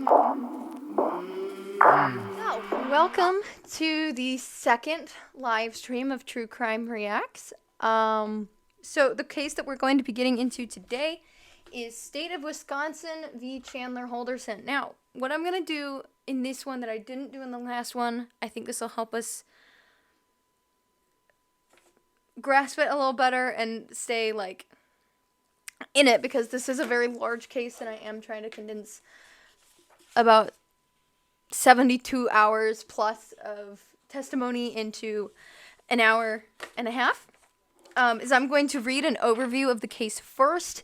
So, welcome to the second live stream of True Crime Reacts. So the case that we're going to be getting into today is State of Wisconsin v. Chandler Halderson. Now, what I'm going to do in this one that I didn't do in the last one, I think this will help us grasp it a little better and stay, in it, because this is a very large case and I am trying to condense about 72 hours plus of testimony into an hour and a half. Is I'm going to read an overview of the case first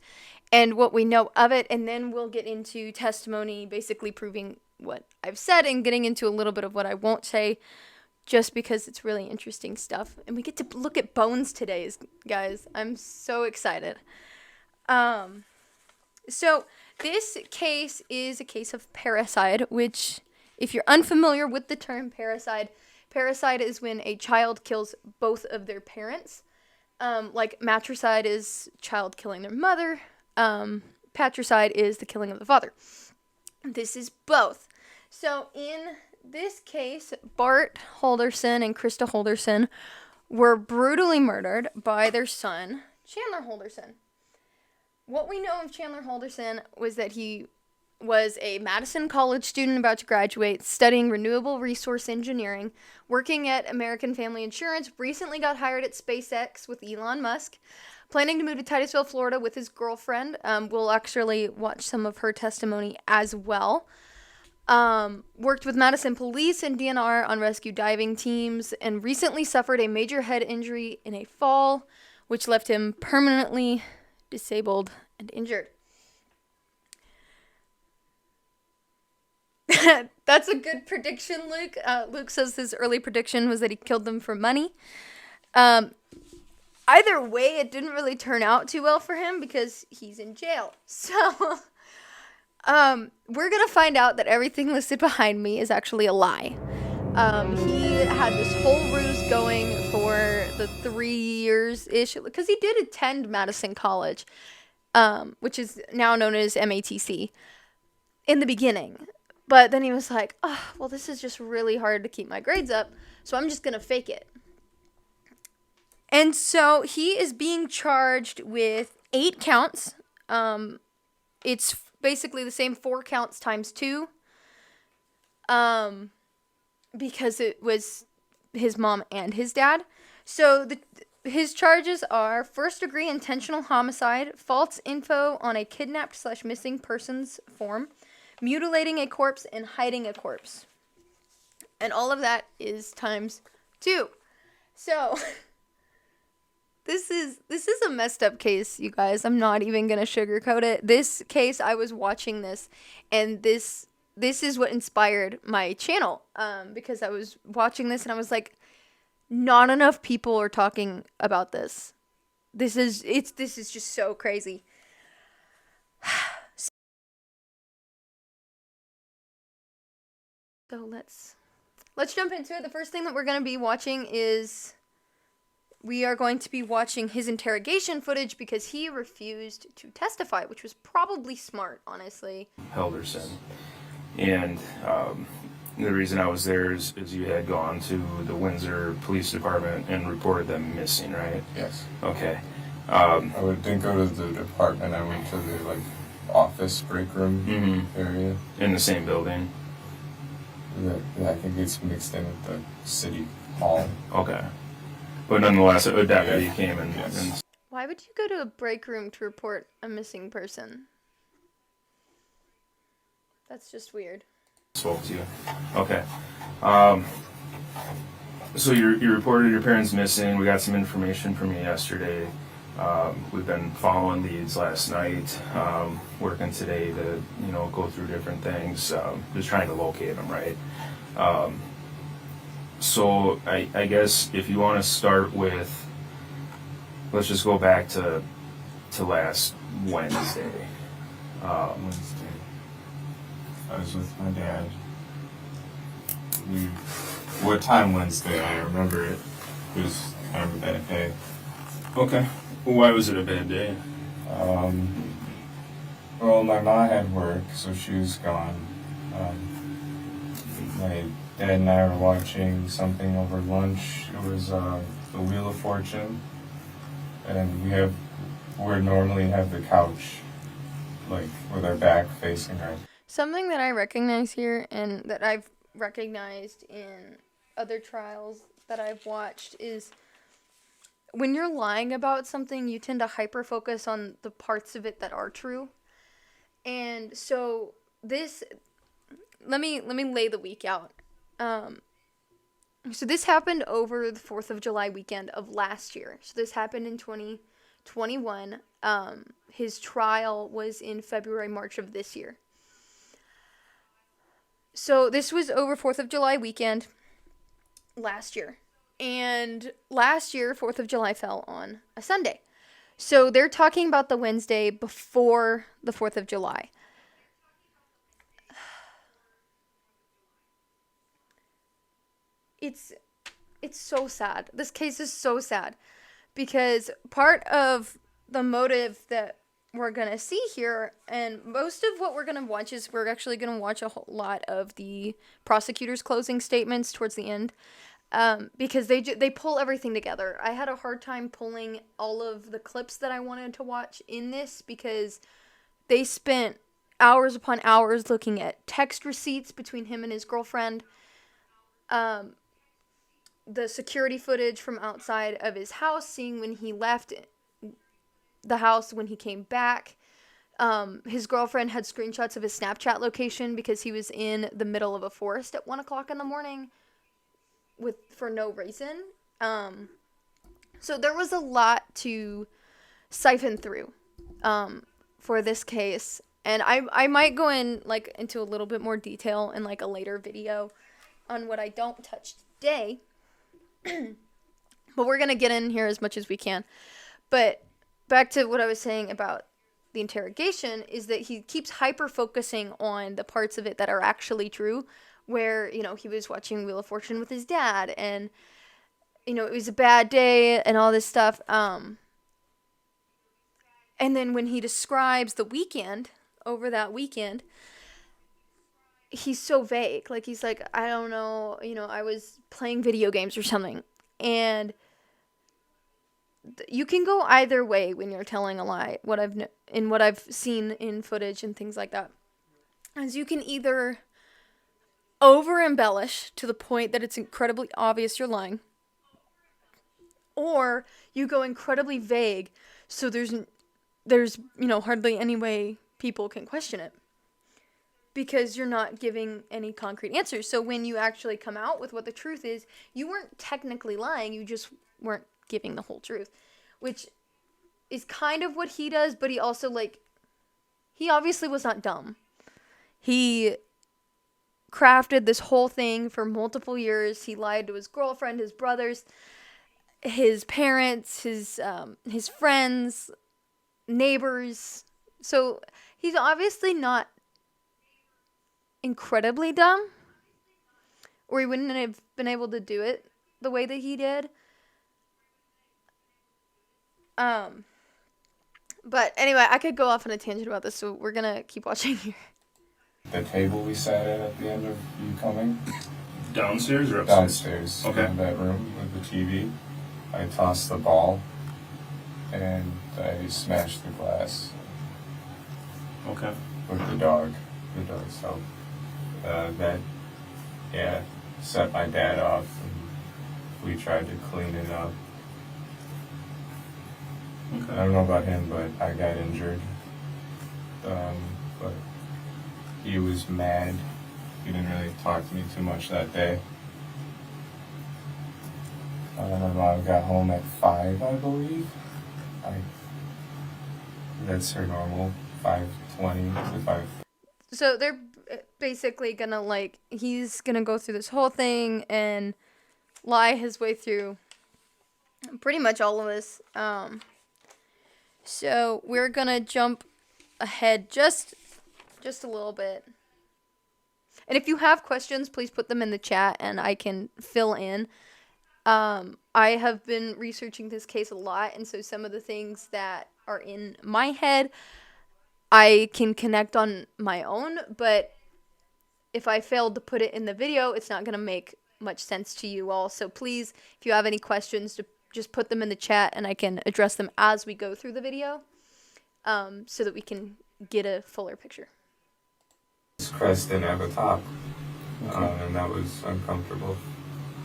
and what we know of it, and then we'll get into testimony, basically proving what I've said and getting into a little bit of what I won't say, just because it's really interesting stuff. And we get to look at bones today, guys. I'm so excited. So this case is a case of parricide, which, if you're unfamiliar with the term parricide is when a child kills both of their parents. Like matricide is child killing their mother. Patricide is the killing of the father. This is both. So in this case, Bart Halderson and Krista Halderson were brutally murdered by their son, Chandler Halderson. What we know of Chandler Halderson was that he was a Madison College student about to graduate, studying renewable resource engineering, working at American Family Insurance, recently got hired at SpaceX with Elon Musk, planning to move to Titusville, Florida with his girlfriend. We'll actually watch some of her testimony as well. Worked with Madison Police and DNR on rescue diving teams, and recently suffered a major head injury in a fall, which left him permanently disabled and injured. That's a good prediction, Luke. Luke says his early prediction was that he killed them for money. Either way, it didn't really turn out too well for him because he's in jail. So, we're going to find out that everything listed behind me is actually a lie. He had this whole ruse going for the 3 years-ish, because he did attend Madison College, which is now known as MATC, in the beginning. But then he was like, oh, well, this is just really hard to keep my grades up, so I'm just going to fake it. And so he is being charged with 8 counts. It's basically the same 4 counts times 2. Because it was his mom and his dad. So his charges are first-degree intentional homicide, false info on a kidnapped/missing persons form, mutilating a corpse, and hiding a corpse. And all of that is times 2. So this is a messed up case, you guys. I'm not even going to sugarcoat it. This case, I was watching this, and this is what inspired my channel, because I was watching this and I was like, not enough people are talking about this. This is just so crazy. So let's jump into it. The first thing that we're going to be watching is we are going to be watching his interrogation footage, because he refused to testify, which was probably smart, honestly. Halderson. And the reason I was there is you had gone to the Windsor Police Department and reported them missing, right? Yes. Okay. Didn't go to the department. I went to the office break room area. In the same building? Yeah, I think it's mixed in with the city hall. Okay. But nonetheless, a deputy came and... Yes. And why would you go to a break room to report a missing person? That's just weird. Spoke to you. Okay. So you reported your parents missing. We got some information from you yesterday. We've been following these last night, working today to, go through different things, just trying to locate them, right? So I guess if you want to start with, let's just go back to last Wednesday. Wednesday. I was with my dad. What time Wednesday? I remember it. It was kind of a bad day. Okay. Why was it a bad day? Well, my mom had work, so she was gone. My dad and I were watching something over lunch. It was the Wheel of Fortune, and we normally have the couch, like with our back facing our. Something that I recognize here, and that I've recognized in other trials that I've watched, is when you're lying about something, you tend to hyper focus on the parts of it that are true. And so this, let me lay the week out. So this happened over the 4th of July weekend of last year. So this happened in 2021. His trial was in February, March of this year. So this was over 4th of July weekend last year. And last year, 4th of July fell on a Sunday. So they're talking about the Wednesday before the 4th of July. It's so sad. This case is so sad. Because part of the motive that we're going to see here, and most of what we're going to watch is we're actually going to watch a whole lot of the prosecutor's closing statements towards the end. Because they pull everything together. I had a hard time pulling all of the clips that I wanted to watch in this because they spent hours upon hours looking at text receipts between him and his girlfriend, the security footage from outside of his house, seeing when he left the house, when he came back. His girlfriend had screenshots of his Snapchat location because he was in the middle of a forest at 1 o'clock in the morning. For no reason. So there was a lot to siphon through for this case, and I might go into a little bit more detail in a later video on what I don't touch today. But we're gonna get in here as much as we can. But back to what I was saying about the interrogation is that he keeps hyper focusing on the parts of it that are actually true, where, he was watching Wheel of Fortune with his dad, and, it was a bad day, and all this stuff, and then when he describes the weekend, over that weekend, he's so vague, he's like, I don't know, I was playing video games or something, and you can go either way when you're telling a lie, what I've seen in footage and things like that, as you can either over embellish to the point that it's incredibly obvious you're lying, or you go incredibly vague so there's hardly any way people can question it because you're not giving any concrete answers. So when you actually come out with what the truth is, you weren't technically lying, you just weren't giving the whole truth, which is kind of what he does. But he also he obviously was not dumb. He crafted this whole thing for multiple years. He lied to his girlfriend, his brothers, his parents, his friends, neighbors. So he's obviously not incredibly dumb, or he wouldn't have been able to do it the way that he did. But anyway, I could go off on a tangent about this, so we're gonna keep watching here. The table we sat at the end of you coming? Downstairs or upstairs? Downstairs. Okay. In that room with the TV. I tossed the ball and I smashed the glass. Okay. With the dog. The dog's help. That set my dad off, and we tried to clean it up. Okay. I don't know about him, but I got injured. But he was mad. He didn't really talk to me too much that day. My mom got home at 5, I believe. That's her normal, 5:20 to 5. So they're basically gonna he's gonna go through this whole thing and lie his way through pretty much all of this. So we're gonna jump ahead just a little bit. And if you have questions, please put them in the chat and I can fill in. I have been researching this case a lot, and so some of the things that are in my head I can connect on my own, but if I failed to put it in the video, it's not going to make much sense to you all. So please, if you have any questions, just put them in the chat and I can address them as we go through the video, so that we can get a fuller picture. Crest didn't have a top, and that was uncomfortable.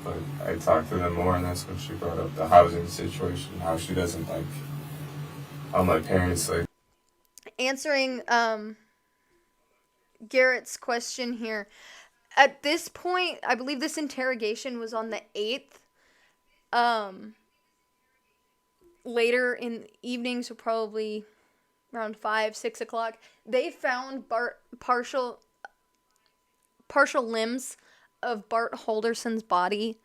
But I talked to them more, and that's when she brought up the housing situation, how she doesn't like how my parents like. Answering Garrett's question here. At this point, I believe this interrogation was on the 8th. Later in the evening, so probably around 5, 6 o'clock, they found partial limbs of Bart Halderson's body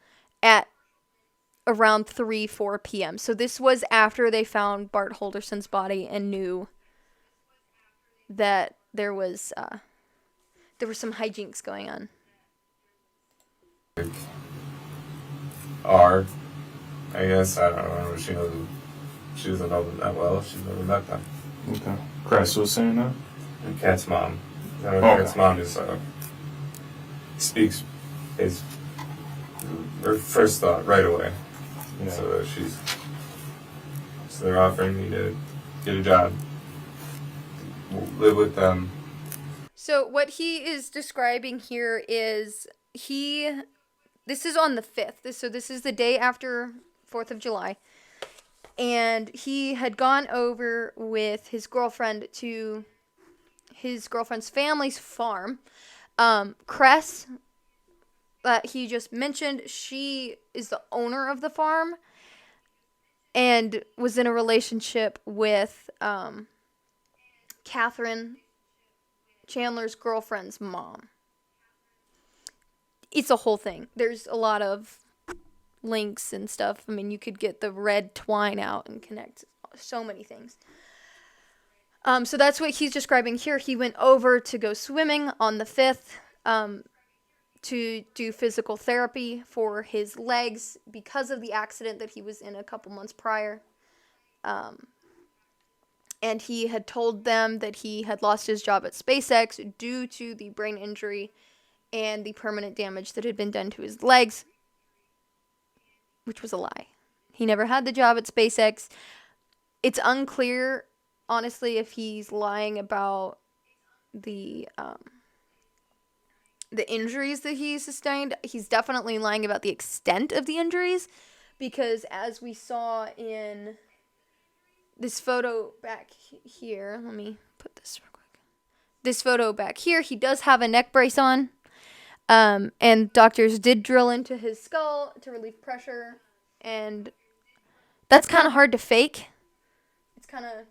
at around 3, 4 p.m. So this was after they found Bart Halderson's body and knew that there were some hijinks going on. I guess, I don't know, she doesn't know them that well, she's never met them. Okay. Chris was saying that? And Kat's mom. Kat's mom is, speaks his her first thought right away. Yeah. So they're offering me to get a job, live with them. So what he is describing here is this is on the 5th. This is the day after 4th of July. And he had gone over with his girlfriend to his girlfriend's family's farm. Cress, that he just mentioned, she is the owner of the farm and was in a relationship with Catherine, Chandler's girlfriend's mom. It's a whole thing. There's a lot of links and stuff. I mean, you could get the red twine out and connect so many things. So that's what he's describing here. He went over to go swimming on the 5th to do physical therapy for his legs because of the accident that he was in a couple months prior. And he had told them that he had lost his job at SpaceX due to the brain injury and the permanent damage that had been done to his legs, which was a lie. He never had the job at SpaceX. It's unclear, honestly, if he's lying about the injuries that he sustained. He's definitely lying about the extent of the injuries, because as we saw in this photo back here, let me put this real quick. This photo back here, he does have a neck brace on. And doctors did drill into his skull to relieve pressure, and that's kind of hard to fake. It's kind of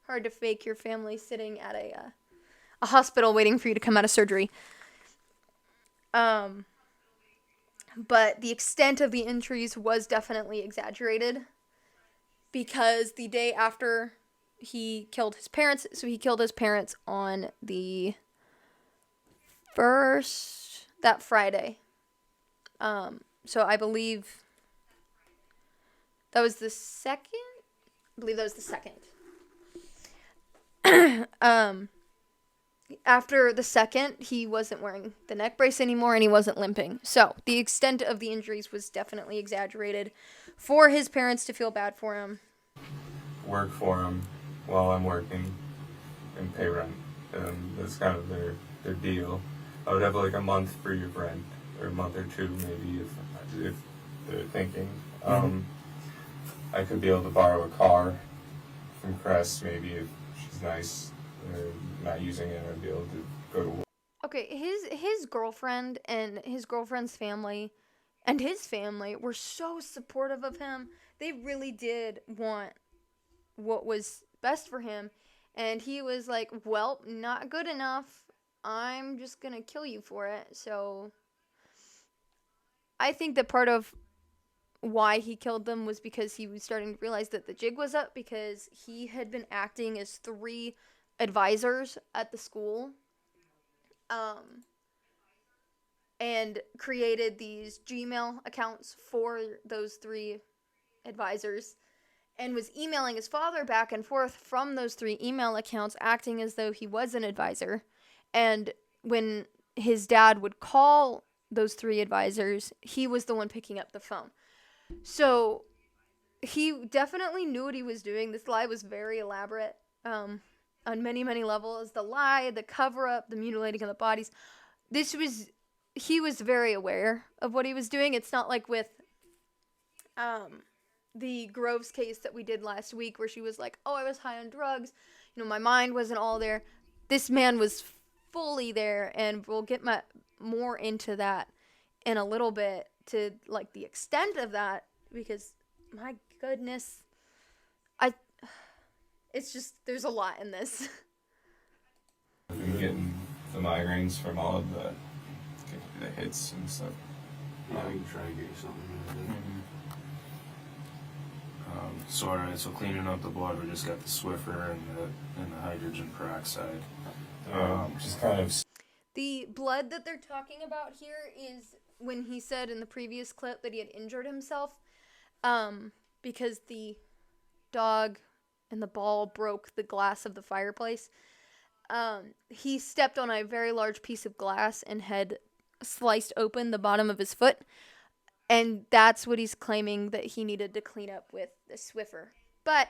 hard to fake your family sitting at a hospital waiting for you to come out of surgery. But the extent of the injuries was definitely exaggerated, because the day after he killed his parents, so he killed his parents on the 1st, that Friday. So I believe that was the 2nd. I believe that was the 2nd. After the 2nd, he wasn't wearing the neck brace anymore and he wasn't limping. So the extent of the injuries was definitely exaggerated for his parents to feel bad for him. Work for him while I'm working and pay rent. And that's kind of their deal. I would have like a month free of rent, or a month or 2 maybe if they're thinking. I could be able to borrow a car from Crest maybe if she's nice. Not using it, I'd be able to go to work. Okay, his girlfriend and his girlfriend's family and his family were so supportive of him. They really did want what was best for him. And he was like, well, not good enough. I'm just going to kill you for it. So I think that part of why he killed them was because he was starting to realize that the jig was up, because he had been acting as 3 advisors at the school, and created these Gmail accounts for those 3 advisors, and was emailing his father back and forth from those 3 email accounts, acting as though he was an advisor. And when his dad would call those 3 advisors, he was the one picking up the phone. So he definitely knew what he was doing. This lie was very elaborate on many, many levels. The lie, the cover-up, the mutilating of the bodies. He was very aware of what he was doing. It's not like with the Groves case that we did last week where she was like, oh, I was high on drugs. My mind wasn't all there. This man was fully there, and we'll get more into that in a little bit to, like, the extent of that, because, my goodness, it's just, there's a lot in this. I've been getting the migraines from all of the hits and stuff. Yeah, we can try to get you something. So alright, so cleaning up the blood, we just got the Swiffer and the hydrogen peroxide. Just kind of. The blood that they're talking about here is when he said in the previous clip that he had injured himself, because the dog and the ball broke the glass of the fireplace. He stepped on a very large piece of glass and had sliced open the bottom of his foot. And that's what he's claiming that he needed to clean up with the Swiffer. But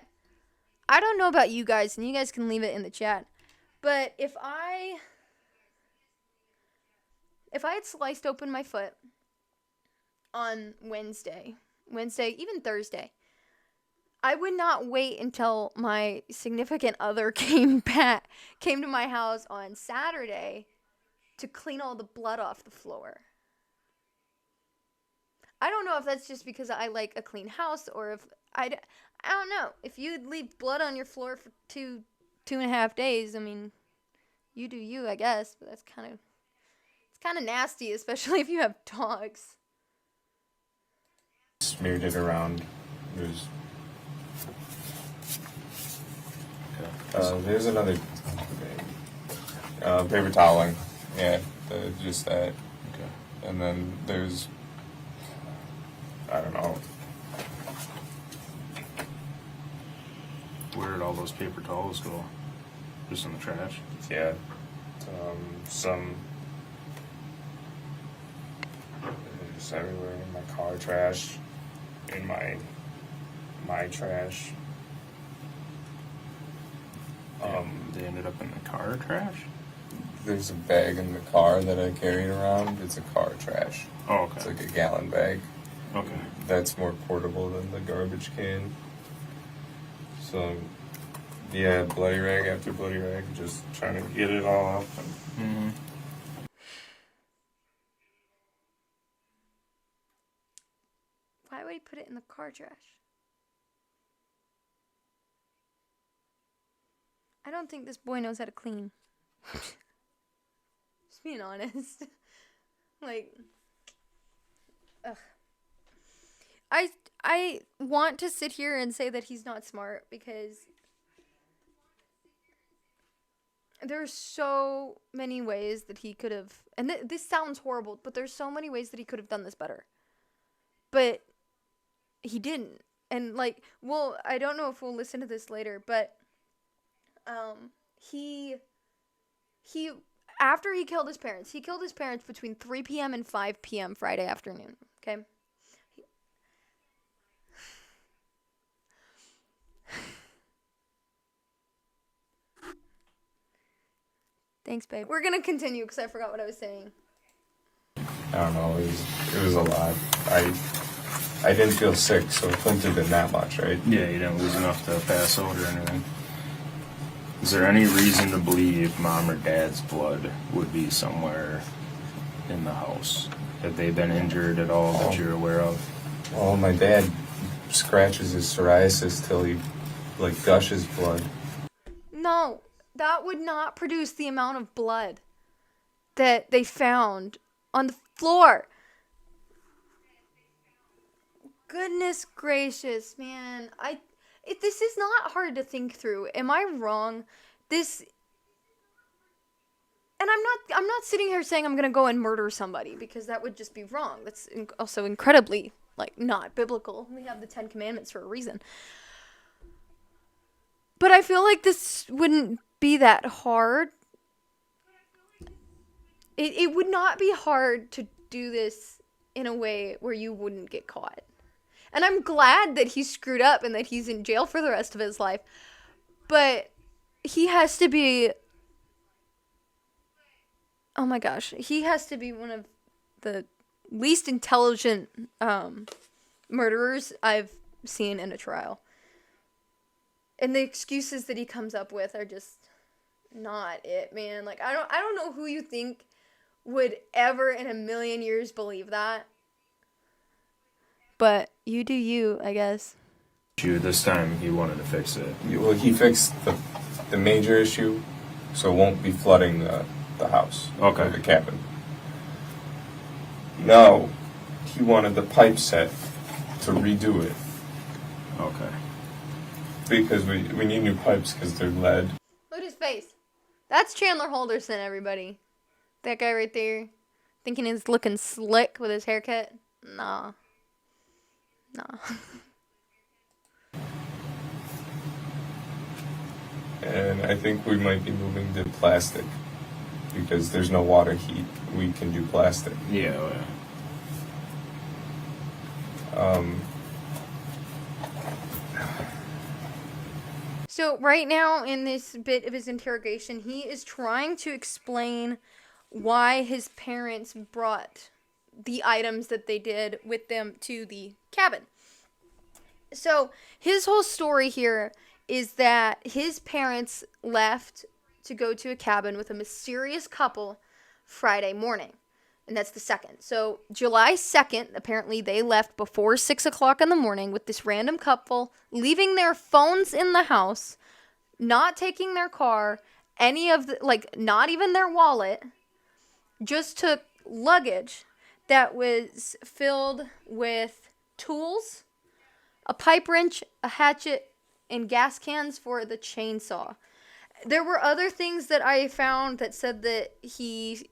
I don't know about you guys, and you guys can leave it in the chat. But if I had sliced open my foot on Wednesday, even Thursday, I would not wait until my significant other came to my house on Saturday to clean all the blood off the floor. I don't know if that's just because I like a clean house, or if I don't know. If you leave blood on your floor for 2.5 days, I mean, you do you, I guess. But it's kind of nasty, especially if you have dogs. Smeared it around. There's another thing. Paper toweling. Yeah, just that. Okay. And then there's, I don't know. Where did all those paper towels go? Just in the trash? Yeah. Some just everywhere in my car trash, in my trash. They ended up in the car trash? There's a bag in the car that I carried around. It's a car trash. Oh, okay. It's like a gallon bag. Okay. That's more portable than the garbage can. So, yeah, bloody rag after bloody rag, just trying to get it all up. Mm-hmm. Why would he put it in the car trash? I don't think this boy knows how to clean. Just being honest. Like, ugh. I want to sit here and say that he's not smart, because there's so many ways that he could have, and this sounds horrible, but there's so many ways that he could have done this better. But he didn't. And, like, well, I don't know if we'll listen to this later, but he after he killed his parents between 3 p.m. and 5 p.m. Friday afternoon, okay? Thanks, babe. We're gonna continue because I forgot what I was saying. I don't know, it was a lot. I didn't feel sick, so it couldn't have been that much, right? Yeah, you didn't lose enough to pass out or anything. Is there any reason to believe mom or dad's blood would be somewhere in the house? Have they been injured at all that you're aware of? Well, my dad scratches his psoriasis till he, like, gushes blood. No, that would not produce the amount of blood that they found on the floor. Goodness gracious, man. This is not hard to think through. Am I wrong? And I'm not sitting here saying I'm going to go and murder somebody, because that would just be wrong. That's also incredibly, like, not biblical. We have the 10 Commandments for a reason. But I feel like this wouldn't be that hard. it would not be hard to do this in a way where you wouldn't get caught. And I'm glad that he screwed up and that he's in jail for the rest of his life. But he has to be... Oh my gosh. He has to be one of the least intelligent murderers I've seen in a trial. And the excuses that he comes up with are just not it, man. Like, I don't know who you think would ever in a million years believe that. But you do you, I guess. This time he wanted to fix it. Well, he fixed the major issue, so it won't be flooding the house. Okay. Or the cabin. Now, he wanted the pipe set to redo it. Okay. Because we need new pipes because they're lead. Look at his face. That's Chandler Halderson, everybody. That guy right there. Thinking he's looking slick with his haircut. Nah. And I think we might be moving to plastic. Because there's no water heat. We can do plastic. Yeah. So right now in this bit of his interrogation, he is trying to explain why his parents brought the items that they did with them to the cabin. So his whole story here is that his parents left to go to a cabin with a mysterious couple Friday morning. And that's the 2nd. So July 2nd, apparently they left before 6 o'clock in the morning with this random couple, leaving their phones in the house, not taking their car, not even their wallet, just took luggage that was filled with tools, a pipe wrench, a hatchet, and gas cans for the chainsaw. There were other things that I found that said that he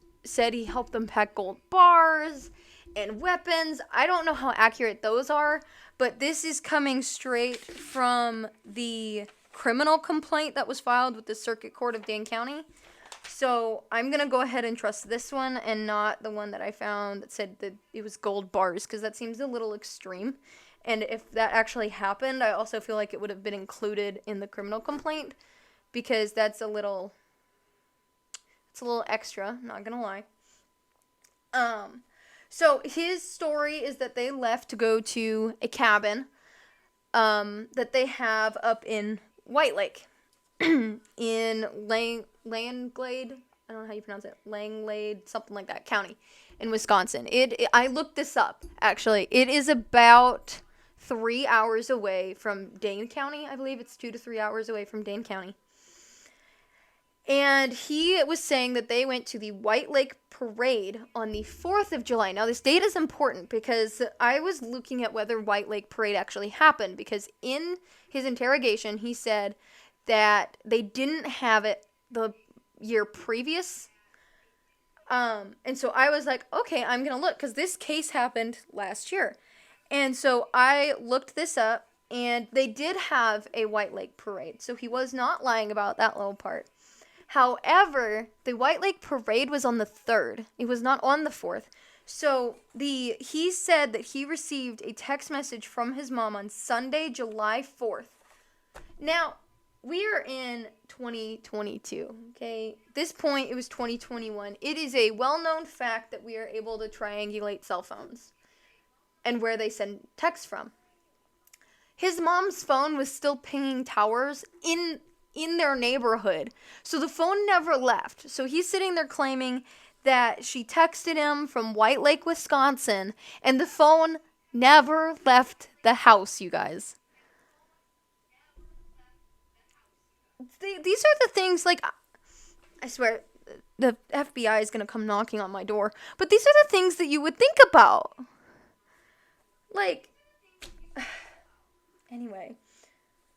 helped them pack gold bars and weapons. I don't know how accurate those are, but this is coming straight from the criminal complaint that was filed with the Circuit Court of Dane County. So I'm going to go ahead and trust this one and not the one that I found that said that it was gold bars, because that seems a little extreme. And if that actually happened, I also feel like it would have been included in the criminal complaint, because that's a little extra, not gonna lie. So his story is that they left to go to a cabin that they have up in White Lake in Langlade, I don't know how you pronounce it, Langlade, something like that, county in Wisconsin. I looked this up, actually. It is about 3 hours away from Dane County. I believe it's 2 to 3 hours away from Dane County. And he was saying that they went to the White Lake Parade on the 4th of July. Now, this date is important because I was looking at whether White Lake Parade actually happened, because in his interrogation, he said that they didn't have it the year previous. And so I was like, okay, I'm going to look, because this case happened last year. And so I looked this up, and they did have a White Lake Parade. So he was not lying about that little part. However, the White Lake Parade was on the 3rd. It was not on the 4th. So he said that he received a text message from his mom on Sunday, July 4th. Now, we are in 2022, okay? At this point, it was 2021. It is a well-known fact that we are able to triangulate cell phones and where they send texts from. His mom's phone was still pinging towers in their neighborhood. So the phone never left. So he's sitting there claiming that she texted him from White Lake, Wisconsin, and the phone never left the house, you guys. These are the things, like, I swear, the FBI is going to come knocking on my door. But these are the things that you would think about. Like, anyway,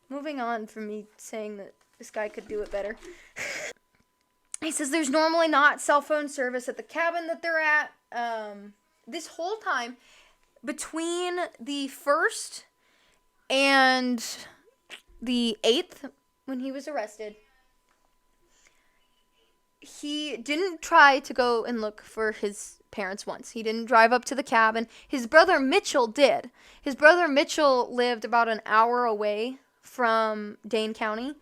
moving on from me saying that this guy could do it better. He says there's normally not cell phone service at the cabin that they're at. This whole time, between the 1st and the 8th, when he was arrested, he didn't try to go and look for his parents once. He didn't drive up to the cabin. His brother Mitchell did. His brother Mitchell lived about an hour away from Dane County.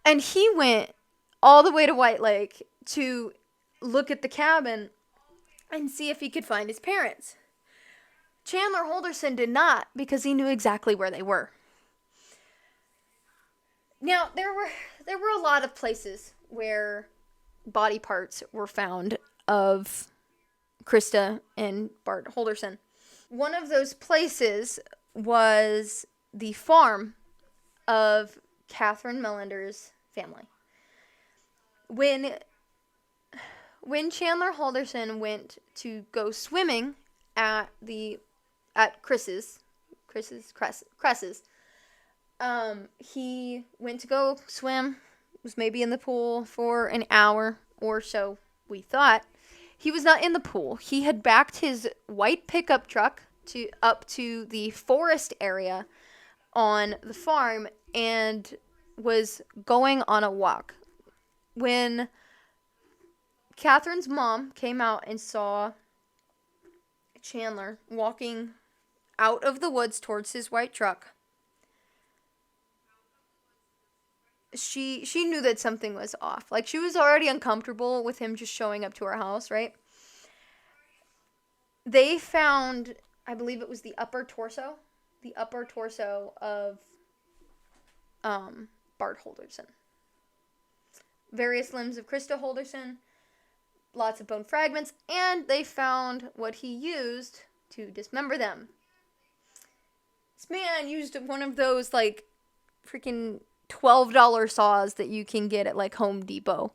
And he went all the way to White Lake to look at the cabin and see if he could find his parents. Chandler Halderson did not, because he knew exactly where they were. Now, there were a lot of places where body parts were found of Krista and Bart Halderson. One of those places was the farm of Catherine Mellender's family. When Chandler Halderson went to go swimming at Chris's, he went to go swim, was maybe in the pool for an hour or so, we thought. He was not in the pool. He had backed his white pickup truck up to the forest area on the farm and was going on a walk. When Catherine's mom came out and saw Chandler walking out of the woods towards his white truck, she knew that something was off. Like, she was already uncomfortable with him just showing up to her house, right? They found, I believe it was the upper torso of Bart Halderson. Various limbs of Krista Halderson, lots of bone fragments, and they found what he used to dismember them. This man used one of those, like, freaking $12 saws that you can get at, like, Home Depot.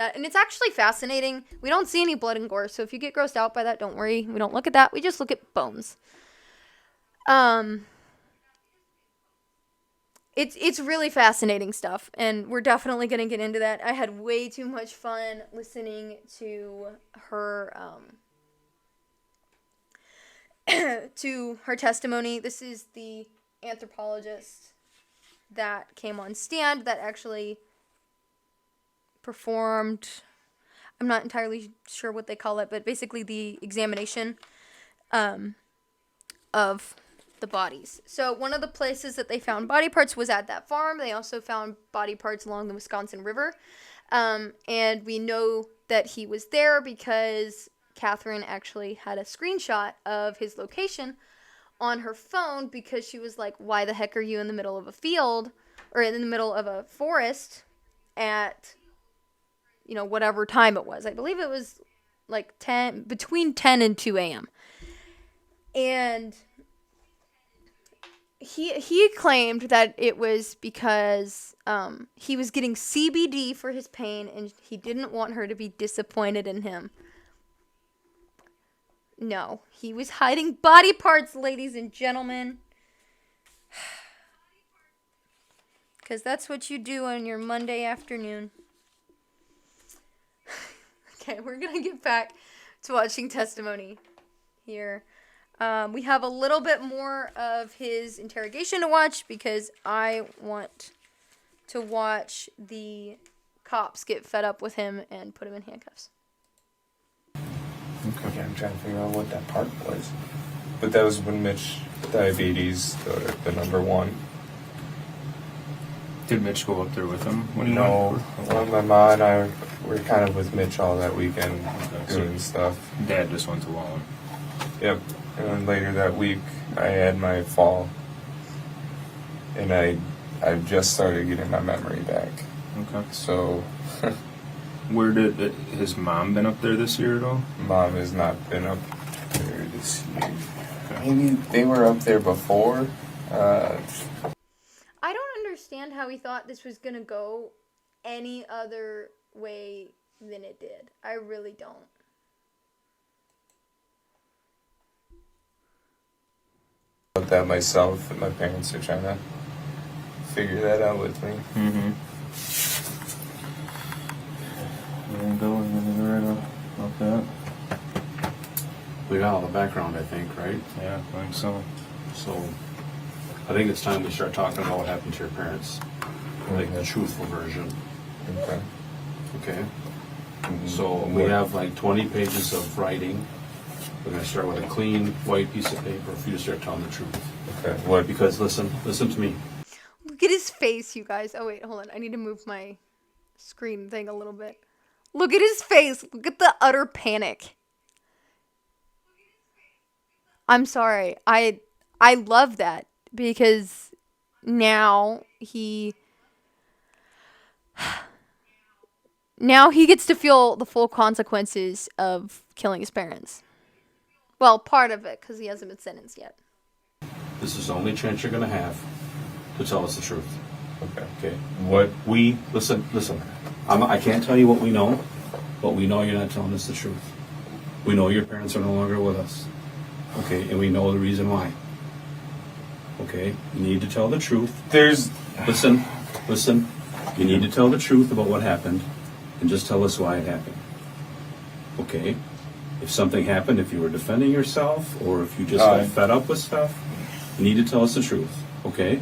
And it's actually fascinating. We don't see any blood and gore, so if you get grossed out by that, don't worry. We don't look at that. We just look at bones. It's really fascinating stuff, and we're definitely going to get into that. I had way too much fun listening to her testimony. This is the anthropologist that came on stand that actually performed, I'm not entirely sure what they call it, but basically the examination of the bodies. So one of the places that they found body parts was at that farm. They also found body parts along the Wisconsin River. And we know that he was there because Catherine actually had a screenshot of his location on her phone, because she was like, why the heck are you in the middle of a field or in the middle of a forest at, whatever time it was. I believe it was like between 10 and 2 a.m. And he claimed that it was because he was getting CBD for his pain and he didn't want her to be disappointed in him. No, he was hiding body parts, ladies and gentlemen. Because that's what you do on your Monday afternoon. Okay, we're going to get back to watching testimony here. We have a little bit more of his interrogation to watch because I want to watch the cops get fed up with him and put him in handcuffs. Okay, I'm trying to figure out what that part was. But that was when Mitch, diabetes, the number one. Did Mitch go up there with him? No, my mom and I were kind of with Mitch all that weekend doing stuff. Dad just went alone. Yep. And then later that week, I had my fall. And I just started getting my memory back. Okay. So... Where did his mom been up there this year at all? Mom has not been up there this year. Maybe they were up there before. I don't understand how he thought this was going to go any other way than it did. I really don't. About that myself, and my parents are trying to figure that out with me. Mm-hmm. And go right about that. We got all the background, I think, right? Yeah, I think so. So, I think it's time we start talking about what happened to your parents. Like the truthful version. Okay. Okay. So we have like 20 pages of writing. We're going to start with a clean white piece of paper for you to start telling the truth. Okay. What? Because listen to me. Look at his face, you guys. Oh, wait, hold on. I need to move my screen thing a little bit. Look at his face. Look at the utter panic. I'm sorry. I love that because now he gets to feel the full consequences of killing his parents. Well, part of it because he hasn't been sentenced yet. This is the only chance you're going to have to tell us the truth. Okay. Okay. What? We listen. I can't tell you what we know, but we know you're not telling us the truth. We know your parents are no longer with us. Okay, and we know the reason why. Okay, you need to tell the truth. Listen. You need to tell the truth about what happened, and just tell us why it happened. Okay. If something happened, if you were defending yourself, or if you just got fed up with stuff, you need to tell us the truth. Okay.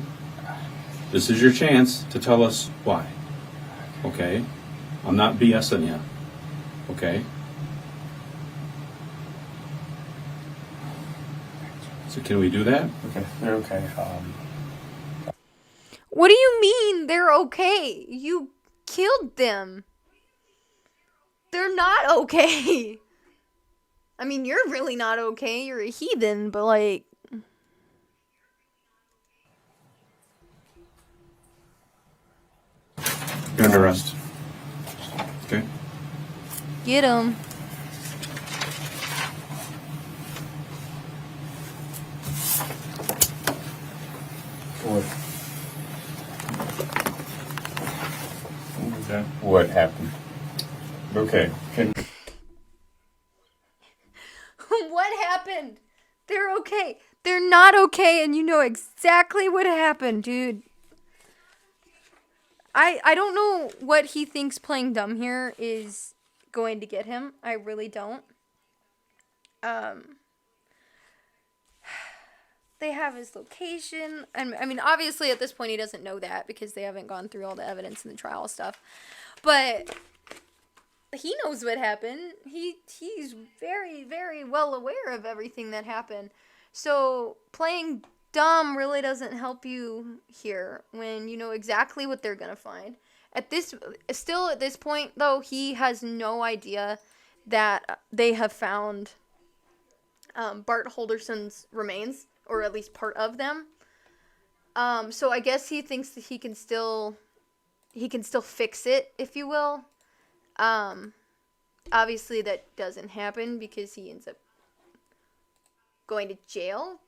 This is your chance to tell us why. Okay? I'm not BSing you. Okay? So can we do that? Okay. They're okay. What do you mean they're okay? You killed them. They're not okay. I mean, you're really not okay. You're a heathen, but like... You're under arrest. Okay? Get him. What? Okay. What happened? Okay. What happened? They're okay. They're not okay, and you know exactly what happened, dude. I don't know what he thinks playing dumb here is going to get him. I really don't. They have his location. And I mean, obviously at this point he doesn't know that because they haven't gone through all the evidence and the trial stuff. But he knows what happened. He's very, very well aware of everything that happened. So playing dumb really doesn't help you here when you know exactly what they're gonna find. At this point though, he has no idea that they have found Bart Halderson's remains, or at least part of them. So I guess he thinks that he can still fix it, if you will. Obviously that doesn't happen because he ends up going to jail.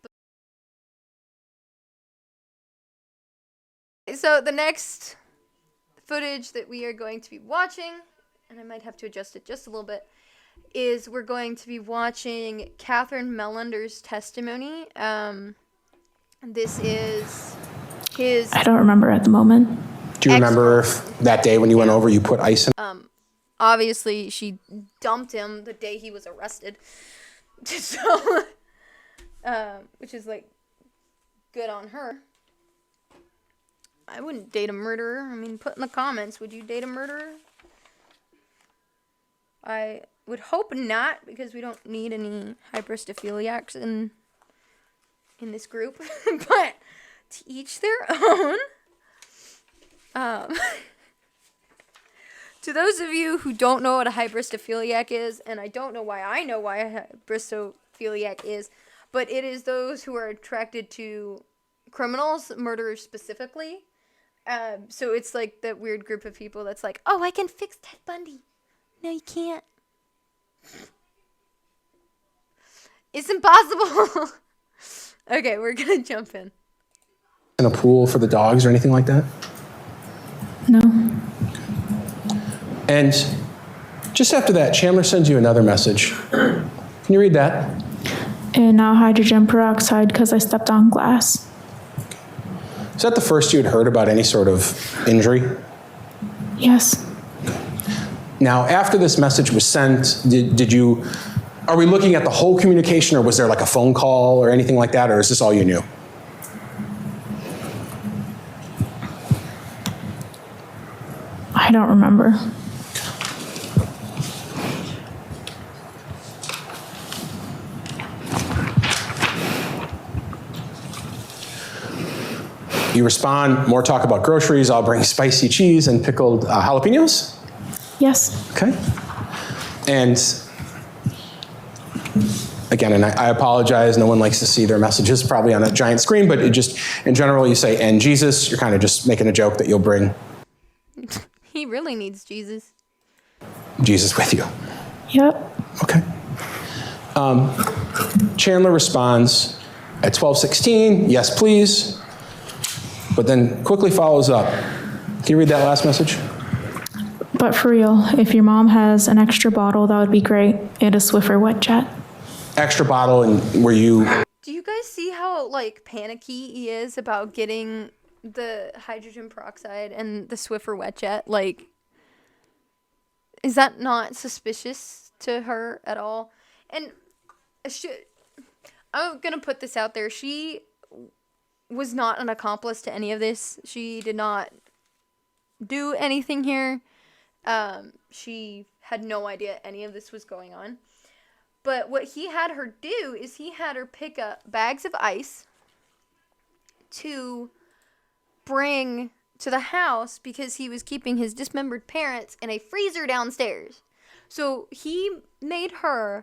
So the next footage that we are going to be watching, and I might have to adjust it just a little bit, is we're going to be watching Catherine Mellender's testimony. This is his... I don't remember at the moment. Do you remember that day when you went over, you put ice in? Obviously, she dumped him the day he was arrested. So, which is, like, good on her. I wouldn't date a murderer. I mean, put in the comments, would you date a murderer? I would hope not, because we don't need any hybristophiliacs in this group. But to each their own. To those of you who don't know what a hybristophiliac is, and I don't know why I know why a hybristophiliac is, but it is those who are attracted to criminals, murderers specifically. So it's like that weird group of people that's like, oh, I can fix Ted Bundy. No, you can't. It's impossible. Okay, we're gonna jump in. In a pool for the dogs or anything like that? No. And just after that, Chandler sends you another message. Can you read that? And now hydrogen peroxide because I stepped on glass. Is that the first you had heard about any sort of injury? Yes. Now, after this message was sent, are we looking at the whole communication, or was there like a phone call or anything like that, or is this all you knew? don't remember. You respond, more talk about groceries, I'll bring spicy cheese and pickled jalapenos? Yes. Okay. And again, and I apologize, no one likes to see their messages probably on a giant screen, but it just, in general, you say, and Jesus, you're kind of just making a joke that you'll bring He really needs Jesus. Jesus with you. Yep. Okay. Chandler responds at 12:16, yes, please, but then quickly follows up. Can you read that last message? But for real, if your mom has an extra bottle, that would be great. And a Swiffer wet jet. Extra bottle, and were you... Do you guys see how, like, panicky he is about getting the hydrogen peroxide and the Swiffer wet jet? Like, is that not suspicious to her at all? And I'm gonna put this out there. She was not an accomplice to any of this. She did not do anything here. She had no idea any of this was going on. But what he had her do is he had her pick up bags of ice to bring to the house because he was keeping his dismembered parents in a freezer downstairs. So he made her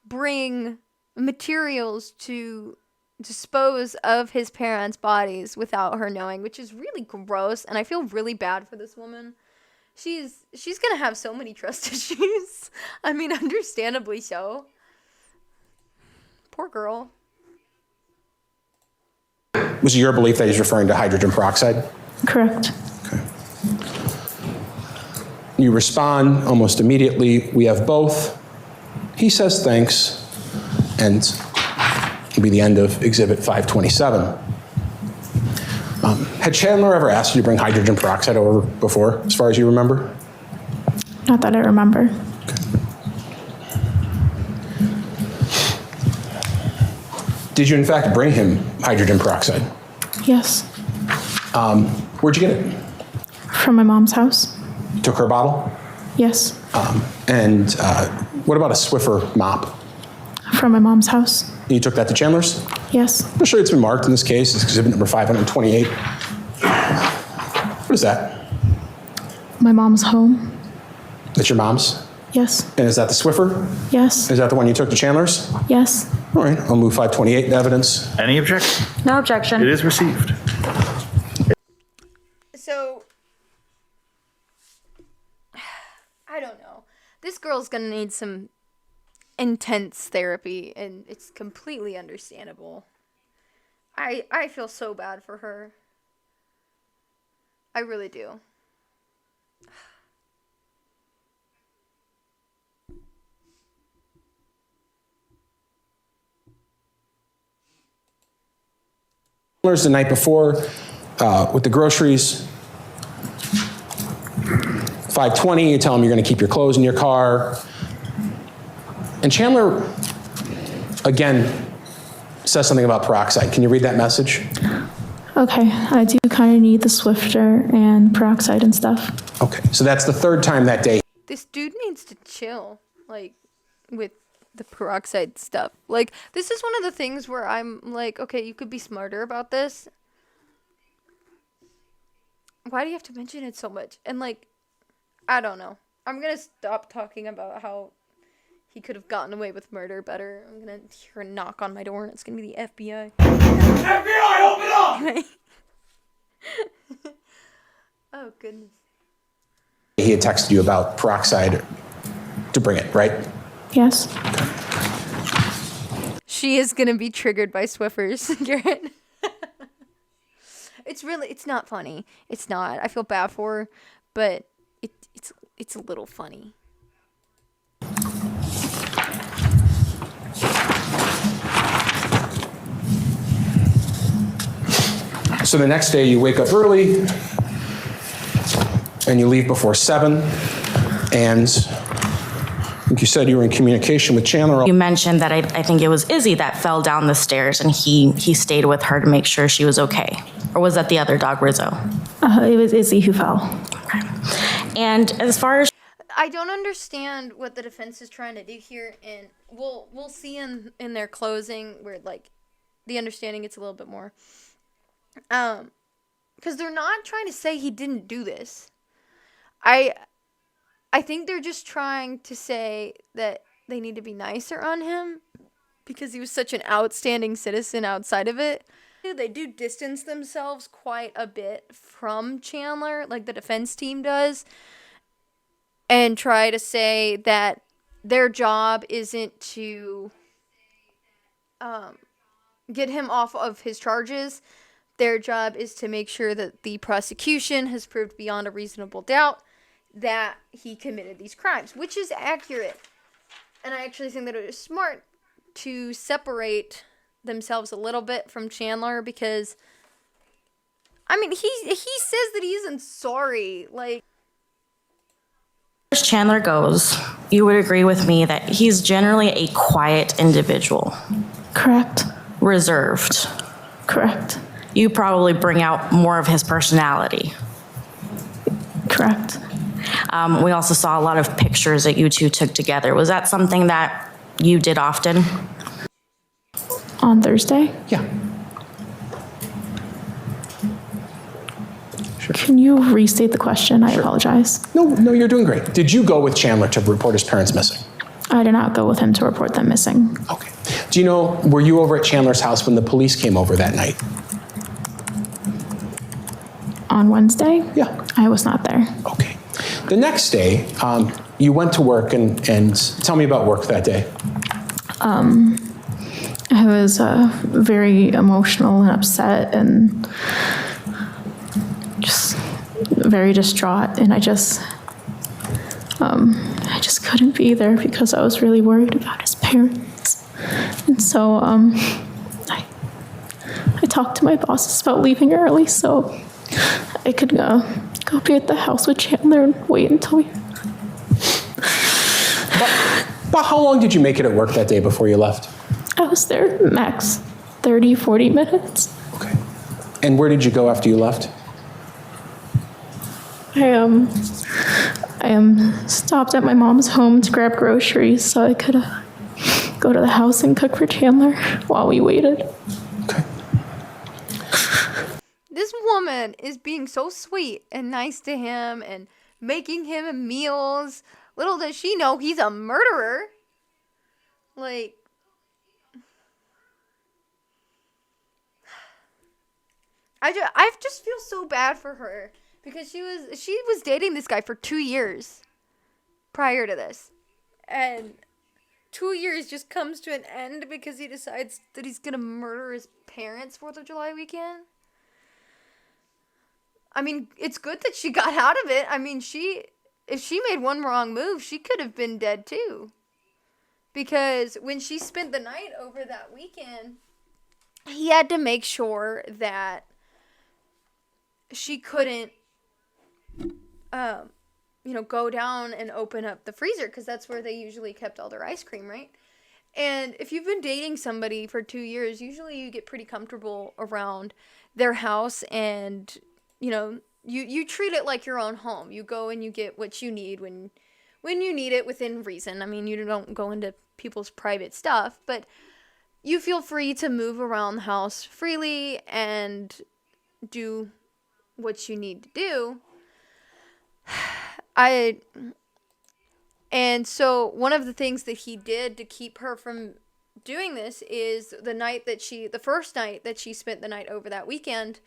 bring materials to dispose of his parents' bodies without her knowing, which is really gross, and I feel really bad for this woman. She's gonna have so many trust issues. I mean, understandably so. Poor girl. Was it your belief that he's referring to hydrogen peroxide? Correct. Okay. You respond almost immediately, we have both. He says thanks, and it'll be the end of Exhibit 527. Had Chandler ever asked you to bring hydrogen peroxide over before, as far as you remember? Not that I remember. Did you in fact bring him hydrogen peroxide? Yes. Where'd you get it? From my mom's house. You took her bottle? Yes. And what about a Swiffer mop? From my mom's house. You took that to Chandler's? Yes. I'm sure it's been marked in this case. It's exhibit number 528. What is that? My mom's home. That's your mom's? Yes. And is that the Swiffer? Yes. Is that the one you took to Chandler's? Yes. All right, I'll move 528 in evidence. Any objection? No objection. It is received. So, I don't know. This girl's gonna need some intense therapy, and it's completely understandable. I feel so bad for her. I really do. The night before with the groceries. 5:20, you tell him you're going to keep your clothes in your car. And Chandler, again, says something about peroxide. Can you read that message? Okay, I do kind of need the Swifter and peroxide and stuff. Okay, so that's the third time that day. This dude needs to chill, like, with the peroxide stuff. Like, this is one of the things where I'm like, okay, you could be smarter about this. Why do you have to mention it so much? And, like, I don't know. I'm gonna stop talking about how he could have gotten away with murder better. I'm gonna hear a knock on my door, and it's gonna be the FBI. FBI, open up! Oh, goodness. He had texted you about peroxide to bring it, right? Yes. She is gonna be triggered by Swiffers, Garrett. It's not funny. It's not. I feel bad for her, but it's a little funny. So the next day you wake up early and you leave before 7, and I think you said you were in communication with Chandler. You mentioned that I think it was Izzy that fell down the stairs and he stayed with her to make sure she was okay. Or was that the other dog, Rizzo? It was Izzy who fell. Okay. And as far as I don't understand what the defense is trying to do here, and we'll see in their closing where like the understanding gets a little bit more. Because they're not trying to say he didn't do this. I think they're just trying to say that they need to be nicer on him because he was such an outstanding citizen outside of it. They do distance themselves quite a bit from Chandler, like the defense team does, and try to say that their job isn't to get him off of his charges. Their job is to make sure that the prosecution has proved beyond a reasonable doubt that he committed these crimes, which is accurate. And I actually think that it is smart to separate themselves a little bit from Chandler because, I mean, he says that he isn't sorry. Like, as Chandler goes, you would agree with me that he's generally a quiet individual. Correct. Reserved. Correct. You probably bring out more of his personality. Correct. We also saw a lot of pictures that you two took together. Was that something that you did often? On Thursday? Yeah. Can you restate the question? I apologize. No, you're doing great. Did you go with Chandler to report his parents missing? I did not go with him to report them missing. Okay. Do you know, were you over at Chandler's house when the police came over that night? On Wednesday? Yeah. I was not there. Okay. The next day, you went to work and tell me about work that day. I was very emotional and upset and just very distraught, and I just couldn't be there because I was really worried about his parents. And so I talked to my bosses about leaving early so I could go be at the house with Chandler and wait until we... But how long did you make it at work that day before you left? I was there max 30, 40 minutes. Okay. And where did you go after you left? I stopped at my mom's home to grab groceries so I could go to the house and cook for Chandler while we waited. Okay. this woman is being so sweet and nice to him and making him meals. Little does she know he's a murderer. Like, I just feel so bad for her because she was dating this guy for 2 years prior to this, and 2 years just comes to an end because he decides that he's gonna murder his parents 4th of July weekend. I mean, it's good that she got out of it. I mean, if she made one wrong move, she could have been dead too. Because when she spent the night over that weekend, he had to make sure that she couldn't, go down and open up the freezer because that's where they usually kept all their ice cream, right? And if you've been dating somebody for 2 years, usually you get pretty comfortable around their house and, you treat it like your own home. You go and you get what you need when you need it within reason. I mean, you don't go into people's private stuff, but you feel free to move around the house freely and do what you need to do. And so one of the things that he did to keep her from doing this is the first night that she spent the night over that weekend,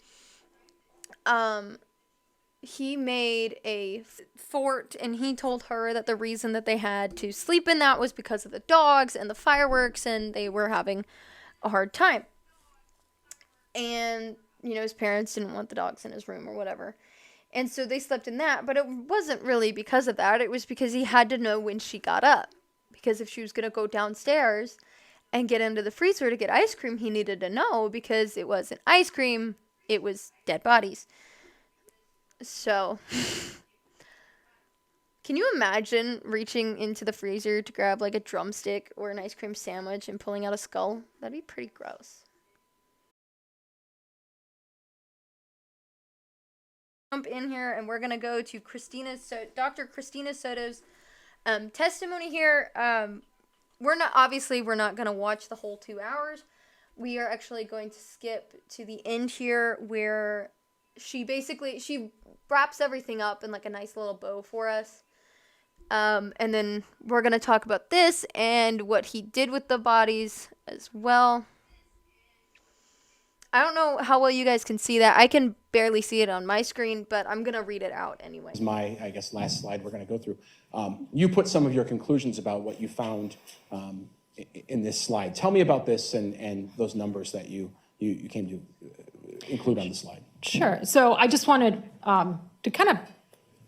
he made a fort, and he told her that the reason that they had to sleep in that was because of the dogs and the fireworks, and they were having a hard time. And, his parents didn't want the dogs in his room or whatever. And so they slept in that, but it wasn't really because of that. It was because he had to know when she got up. Because if she was going to go downstairs and get into the freezer to get ice cream, he needed to know because it wasn't ice cream, it was dead bodies. So, can you imagine reaching into the freezer to grab like a drumstick or an ice cream sandwich and pulling out a skull? That'd be pretty gross. Jump in here, and we're gonna go to Dr. Christina Soto's testimony here. We're not gonna watch the whole 2 hours. We are actually going to skip to the end here, where she wraps everything up in like a nice little bow for us. And then we're gonna talk about this and what he did with the bodies as well. I don't know how well you guys can see that. I can barely see it on my screen, but I'm going to read it out anyway. This is my, I guess, last slide we're going to go through. You put some of your conclusions about what you found in this slide. Tell me about this and those numbers that you came to include on the slide. Sure. So I just wanted to kind of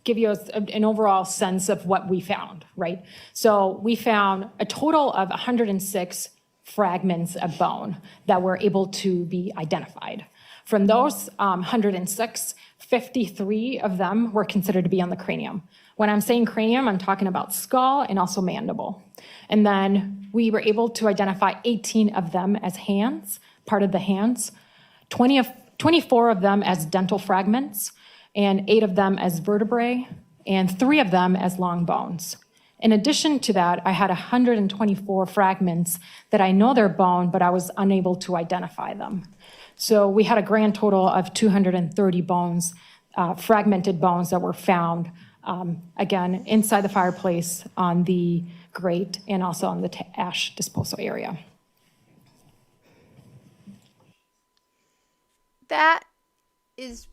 give you an overall sense of what we found, right? So we found a total of 106 fragments of bone that were able to be identified. From those 106, 53 of them were considered to be on the cranium. When I'm saying cranium, I'm talking about skull and also mandible. And then we were able to identify 18 of them as hands, part of the hands, 24 of them as dental fragments, and 8 of them as vertebrae, and 3 of them as long bones. In addition to that, I had 124 fragments that I know they're bone, but I was unable to identify them. So we had a grand total of 230 bones, fragmented bones that were found, again, inside the fireplace, on the grate, and also on the ash disposal area. That is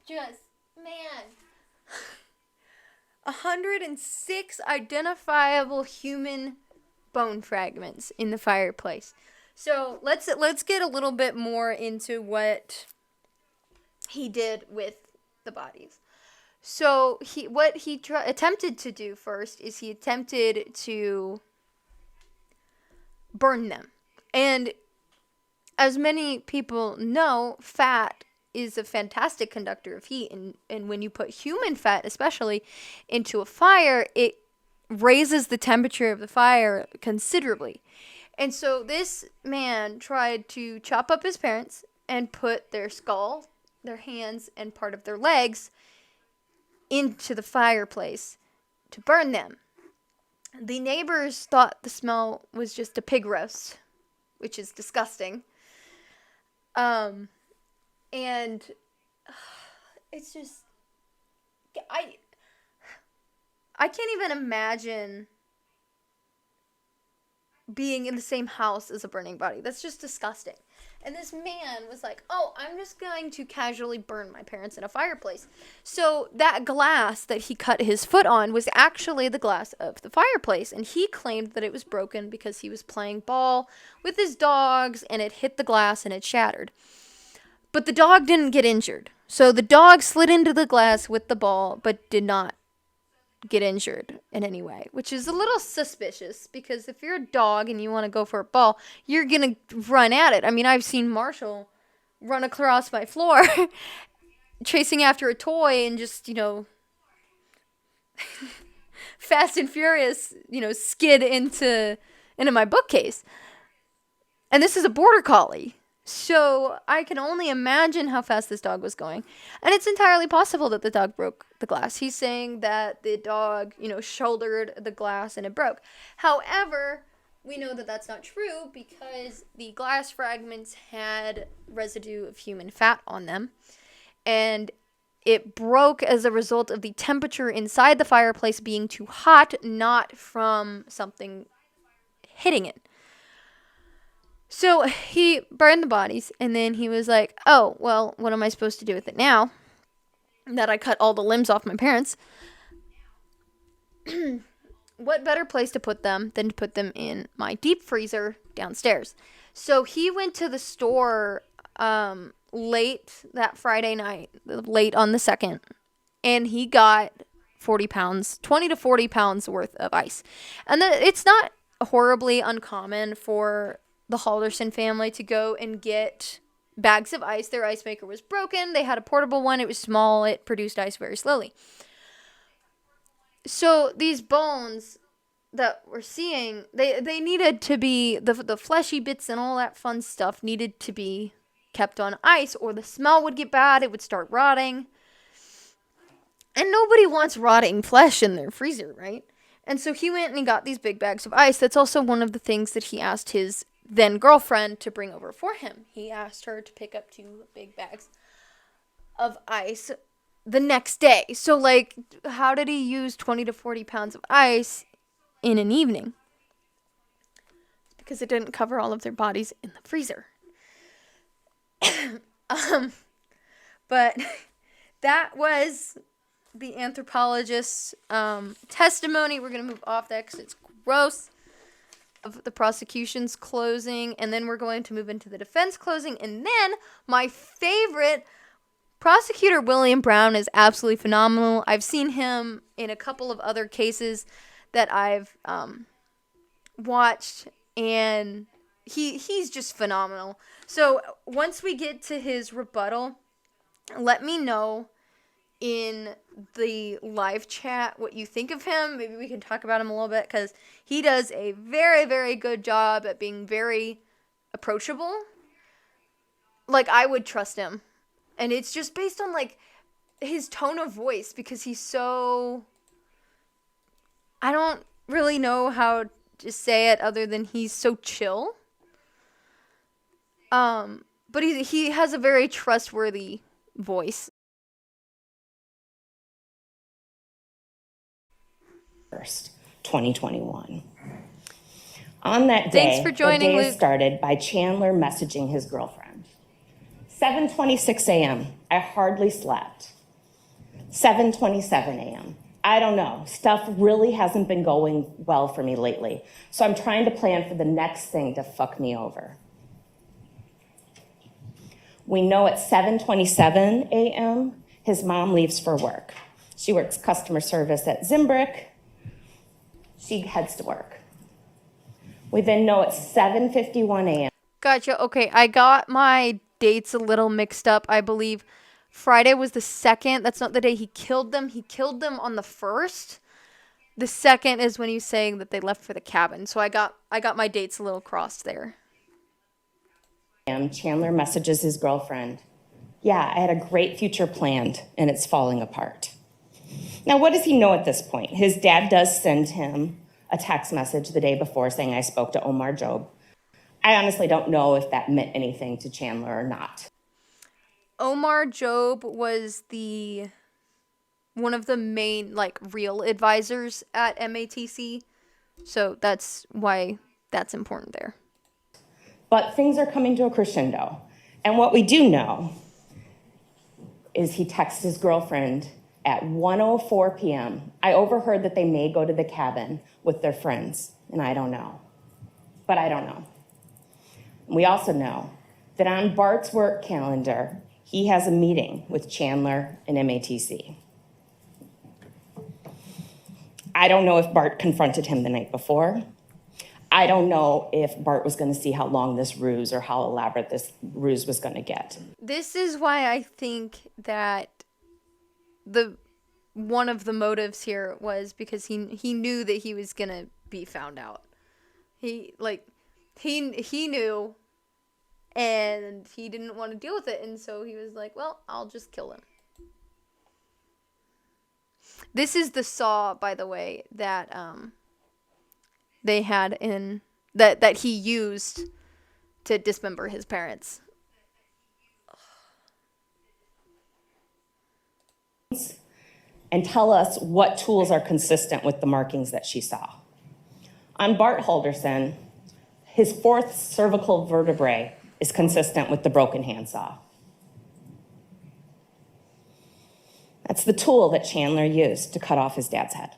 just, man. 106 identifiable human bone fragments in the fireplace. So let's get a little bit more into what he did with the bodies. So what he attempted to do first is he attempted to burn them. And as many people know, fat is a fantastic conductor of heat, and when you put human fat especially into a fire, it raises the temperature of the fire considerably. And so this man tried to chop up his parents and put their skull, their hands, and part of their legs into the fireplace to burn them. The neighbors thought the smell was just a pig roast, which is disgusting. And it's just, I can't even imagine being in the same house as a burning body. That's just disgusting. And this man was like, oh, I'm just going to casually burn my parents in a fireplace. So that glass that he cut his foot on was actually the glass of the fireplace. And he claimed that it was broken because he was playing ball with his dogs and it hit the glass and it shattered. But the dog didn't get injured. So the dog slid into the glass with the ball, but did not get injured in any way, which is a little suspicious because if you're a dog and you want to go for a ball, you're going to run at it. I mean, I've seen Marshall run across my floor chasing after a toy and just, Fast and Furious, skid into my bookcase. And this is a border collie. So I can only imagine how fast this dog was going. And it's entirely possible that the dog broke the glass. He's saying that the dog, shouldered the glass and it broke. However, we know that that's not true because the glass fragments had residue of human fat on them. And it broke as a result of the temperature inside the fireplace being too hot, not from something hitting it. So he burned the bodies, and then he was like, oh, well, what am I supposed to do with it now that I cut all the limbs off my parents? What better place to put them than to put them in my deep freezer downstairs? So he went to the store late that Friday night, late on the 2nd, and he got 20 to 40 pounds worth of ice. And it's not horribly uncommon for the Halderson family to go and get bags of ice. Their ice maker was broken. They had a portable one. It was small. It produced ice very slowly. So these bones that we're seeing, they needed to be, the fleshy bits and all that fun stuff needed to be kept on ice or the smell would get bad. It would start rotting. And nobody wants rotting flesh in their freezer, right? And so he went and he got these big bags of ice. That's also one of the things that he asked his then girlfriend to bring over for him. He asked her to pick up 2 big bags of ice the next day. So, like, how did he use 20 to 40 pounds of ice in an evening? Because it didn't cover all of their bodies in the freezer. But that was the anthropologist's testimony. We're going to move off that because it's gross. Of the prosecution's closing, and then we're going to move into the defense closing, and then my favorite, Prosecutor William Brown is absolutely phenomenal. I've seen him in a couple of other cases that I've watched, and he's just phenomenal. So once we get to his rebuttal, let me know in the live chat what you think of him. Maybe we can talk about him a little bit, because he does a very, very good job at being very approachable. Like, I would trust him. And it's just based on, like, his tone of voice, because he's so... I don't really know how to say it other than he's so chill. But he has a very trustworthy voice. 1st, 2021. On that day, Thanks for joining, the day Luke. started by Chandler messaging his girlfriend. 7:26 a.m. I hardly slept. 7:27 a.m. I don't know. Stuff really hasn't been going well for me lately, so I'm trying to plan for the next thing to fuck me over. We know at 7:27 a.m. his mom leaves for work. She works customer service at Zimbrick. She heads to work. We then know at 7:51 a.m. Gotcha. Okay, I got my dates a little mixed up. I believe Friday was the 2nd. That's not the day he killed them. He killed them on the 1st. The 2nd is when he's saying that they left for the cabin. So I got my dates a little crossed there. Chandler messages his girlfriend. Yeah, I had a great future planned, and it's falling apart. Now, what does he know at this point? His dad does send him a text message the day before saying, I spoke to Omar Job. I honestly don't know if that meant anything to Chandler or not. Omar Job was one of the main, like, real advisors at MATC. So that's why that's important there. But things are coming to a crescendo. And what we do know is he texts his girlfriend at 1:04 p.m. I overheard that they may go to the cabin with their friends, and I don't know. But I don't know. We also know that on Bart's work calendar, he has a meeting with Chandler and MATC. I don't know if Bart confronted him the night before. I don't know if Bart was going to see how long this ruse or how elaborate this ruse was going to get. This is why I think that one of the motives here was because he knew that he was going to be found out. He knew, and he didn't want to deal with it, and so he was like, well, I'll just kill him. This is the saw, by the way, that they had in that he used to dismember his parents. And tell us what tools are consistent with the markings that she saw. On Bart Halderson, his 4th cervical vertebrae is consistent with the broken handsaw. That's the tool that Chandler used to cut off his dad's head.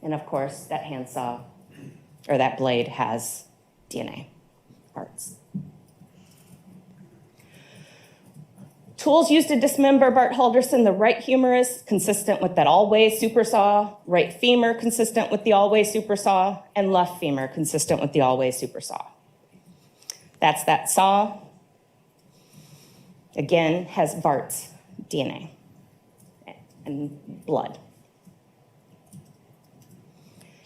And of course, that handsaw, or that blade, has DNA parts. Tools used to dismember Bart Halderson: the right humerus, consistent with that all-way super saw, right femur, consistent with the all-way super saw, and left femur, consistent with the all-way super saw. That's that saw. Again, has Bart's DNA and blood.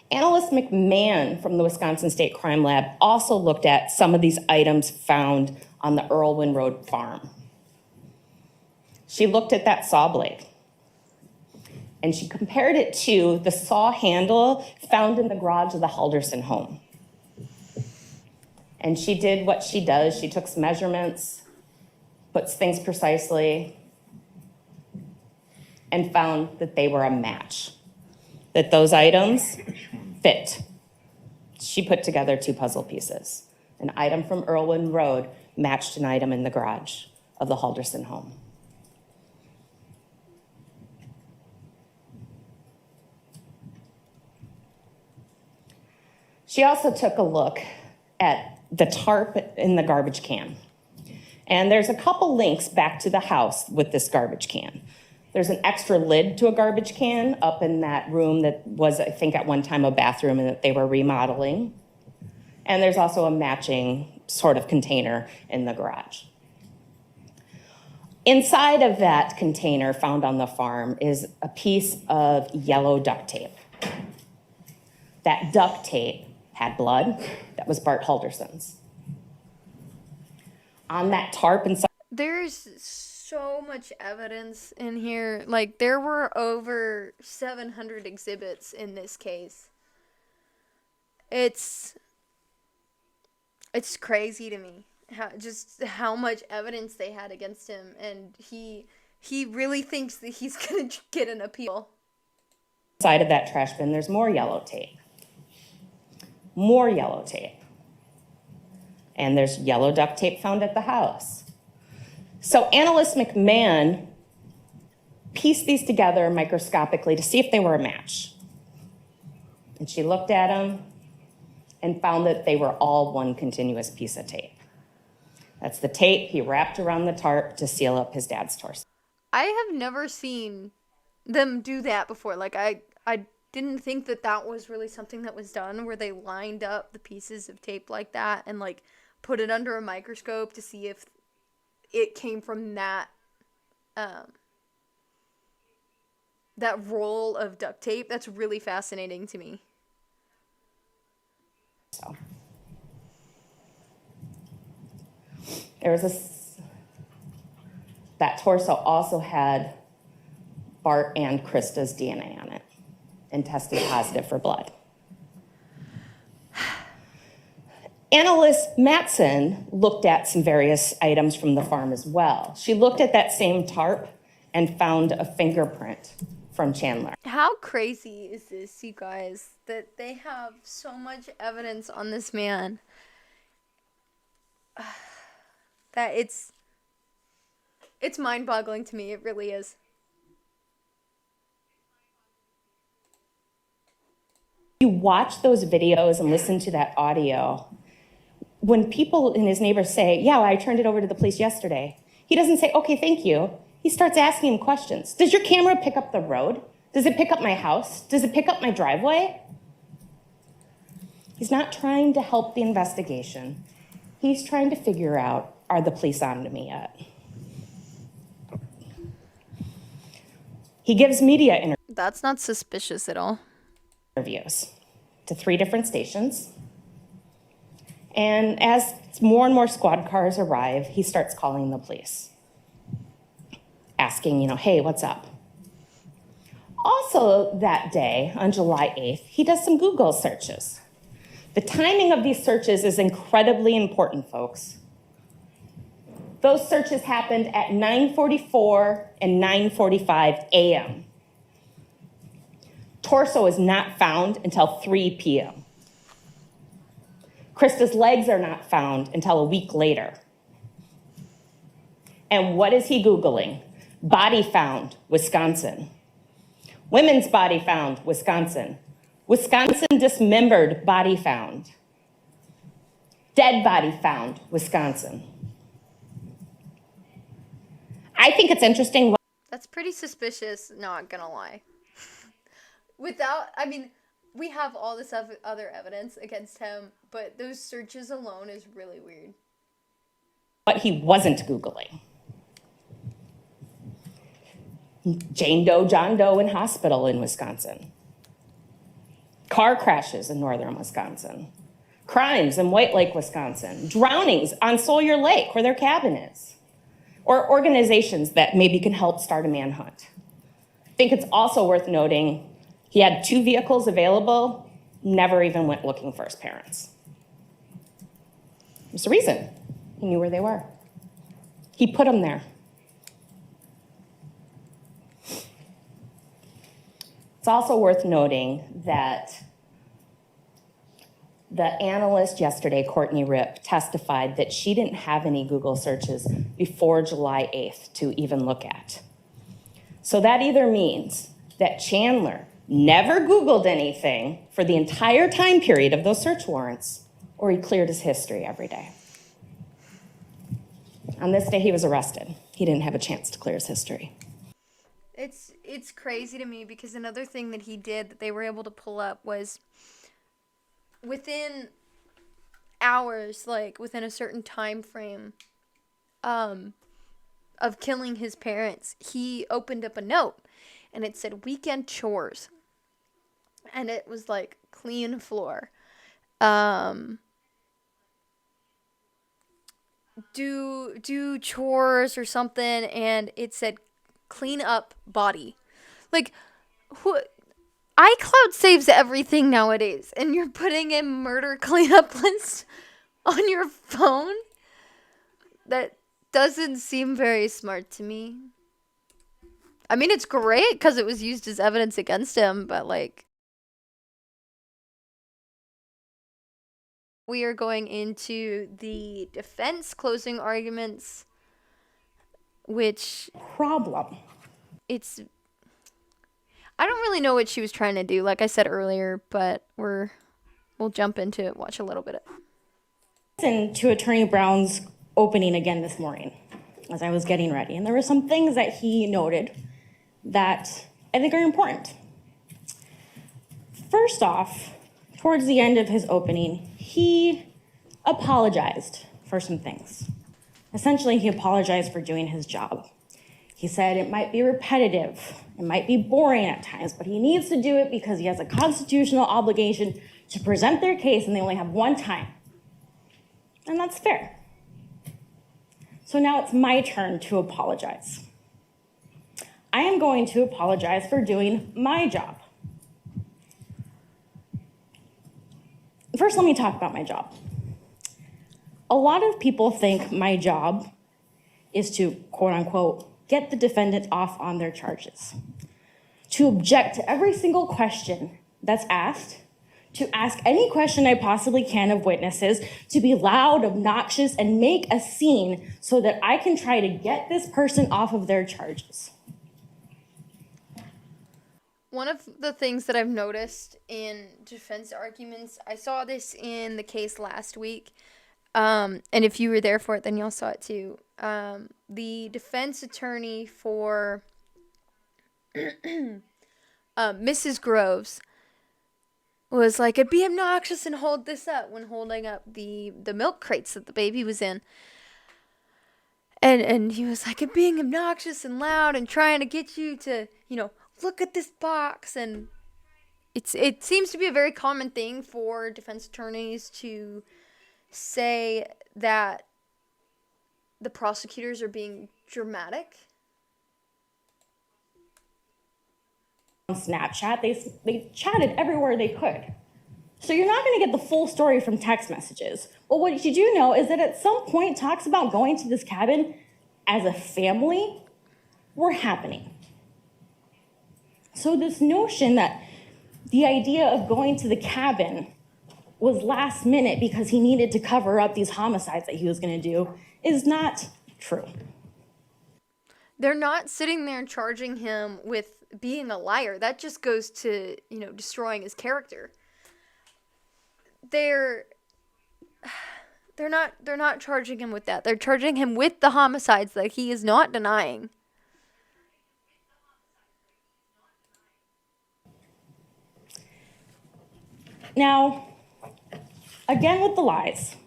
Analyst McMahon from the Wisconsin State Crime Lab also looked at some of these items found on the Irwin Road farm. She looked at that saw blade and she compared it to the saw handle found in the garage of the Halderson home. And she did what she does. She took some measurements, puts things precisely, and found that they were a match, that those items fit. She put together two puzzle pieces. An item from Irwin Road matched an item in the garage of the Halderson home. She also took a look at the tarp in the garbage can. And there's a couple links back to the house with this garbage can. There's an extra lid to a garbage can up in that room that was, I think, at one time a bathroom and that they were remodeling. And there's also a matching sort of container in the garage. Inside of that container found on the farm is a piece of yellow duct tape. That duct tape had blood that was Bart Halderson's. On that tarp inside. There's so much evidence in here. Like, there were over 700 exhibits in this case. It's crazy to me how much evidence they had against him, and he really thinks that he's gonna get an appeal. Inside of that trash bin, there's more yellow tape. More yellow tape. And there's yellow duct tape found at the house. So Analyst McMahon pieced these together microscopically to see if they were a match. And she looked at them and found that they were all one continuous piece of tape. That's the tape he wrapped around the tarp to seal up his dad's torso. I have never seen them do that before. Like, I didn't think that was really something that was done, where they lined up the pieces of tape like that and, like, put it under a microscope to see if it came from that roll of duct tape. That's really fascinating to me. So there was that torso also had Bart and Krista's DNA on it and tested positive for blood. Analyst Matson looked at some various items from the farm as well. She looked at that same tarp and found a fingerprint from Chandler. How crazy is this, you guys, that they have so much evidence on this man that it's mind-boggling to me. It really is. You watch those videos and listen to that audio. When people and his neighbors say, yeah, I turned it over to the police yesterday, he doesn't say, okay, thank you. He starts asking him questions. Does your camera pick up the road? Does it pick up my house? Does it pick up my driveway? He's not trying to help the investigation. He's trying to figure out, are the police on to me yet? He gives media That's not suspicious at all. interviews to 3 different stations. And as more and more squad cars arrive, he starts calling the police, asking, hey, what's up? Also that day, on July 8th, he does some Google searches. The timing of these searches is incredibly important, folks. Those searches happened at 9:44 and 9:45 a.m. Torso is not found until 3 p.m. Krista's legs are not found until a week later. And what is he Googling? Body found, Wisconsin. Women's body found, Wisconsin. Wisconsin dismembered body found. Dead body found, Wisconsin. I think it's interesting. That's pretty suspicious, not gonna lie. We have all this other evidence against him, but those searches alone is really weird. What he wasn't Googling. Jane Doe, John Doe in hospital in Wisconsin. Car crashes in northern Wisconsin. Crimes in White Lake, Wisconsin. Drownings on Sawyer Lake, where their cabin is. or organizations that maybe can help start a manhunt. I think it's also worth noting he had 2 vehicles available, never even went looking for his parents. There's a reason. He knew where they were. He put them there. It's also worth noting that the analyst yesterday, Courtney Ripp, testified that she didn't have any Google searches before July 8th to even look at. So that either means that Chandler never Googled anything for the entire time period of those search warrants, or he cleared his history every day. On this day, he was arrested. He didn't have a chance to clear his history. It's crazy to me because another thing that he did that they were able to pull up was within hours, like within a certain time frame of killing his parents, he opened up a note and it said weekend chores. And it was like clean floor. Do chores or something, and it said clean up body. Like, who? iCloud saves everything nowadays, and you're putting a murder cleanup list on your phone? That doesn't seem very smart to me. I mean, it's great because it was used as evidence against him, but like, we are going into the defense closing arguments, which problem. I don't really know what she was trying to do, like I said earlier, but we'll jump into it, watch a little bit of it. Listened to Attorney Brown's opening again this morning as I was getting ready, and there were some things that he noted that I think are important. First off, towards the end of his opening, he apologized for some things. Essentially, he apologized for doing his job. He said it might be repetitive, it might be boring at times, but he needs to do it because he has a constitutional obligation to present their case and they only have one time. And that's fair. So now it's my turn to apologize. I am going to apologize for doing my job. First, let me talk about my job. A lot of people think my job is to, quote unquote, get the defendant off on their charges, to object to every single question that's asked, to ask any question I possibly can of witnesses, to be loud, obnoxious, and make a scene so that I can try to get this person off of their charges. One of the things that I've noticed in defense arguments, I saw this in the case last week, and if you were there for it, then y'all saw it too. The defense attorney for Mrs. Groves was like, it'd be obnoxious and hold this up when holding up the milk crates that the baby was in. And he was like, it being obnoxious and loud and trying to get you to, look at this box. And it seems to be a very common thing for defense attorneys to say that the prosecutors are being dramatic. On Snapchat, they chatted everywhere they could. So you're not going to get the full story from text messages. But what you do know is that at some point, talks about going to this cabin as a family were happening. So this notion that the idea of going to the cabin was last minute because he needed to cover up these homicides that he was going to do is not true. They're not sitting there charging him with being a liar. That just goes to, destroying his character. They're not charging him with that. They're charging him with the homicides that he is not denying. Now, again with the lies.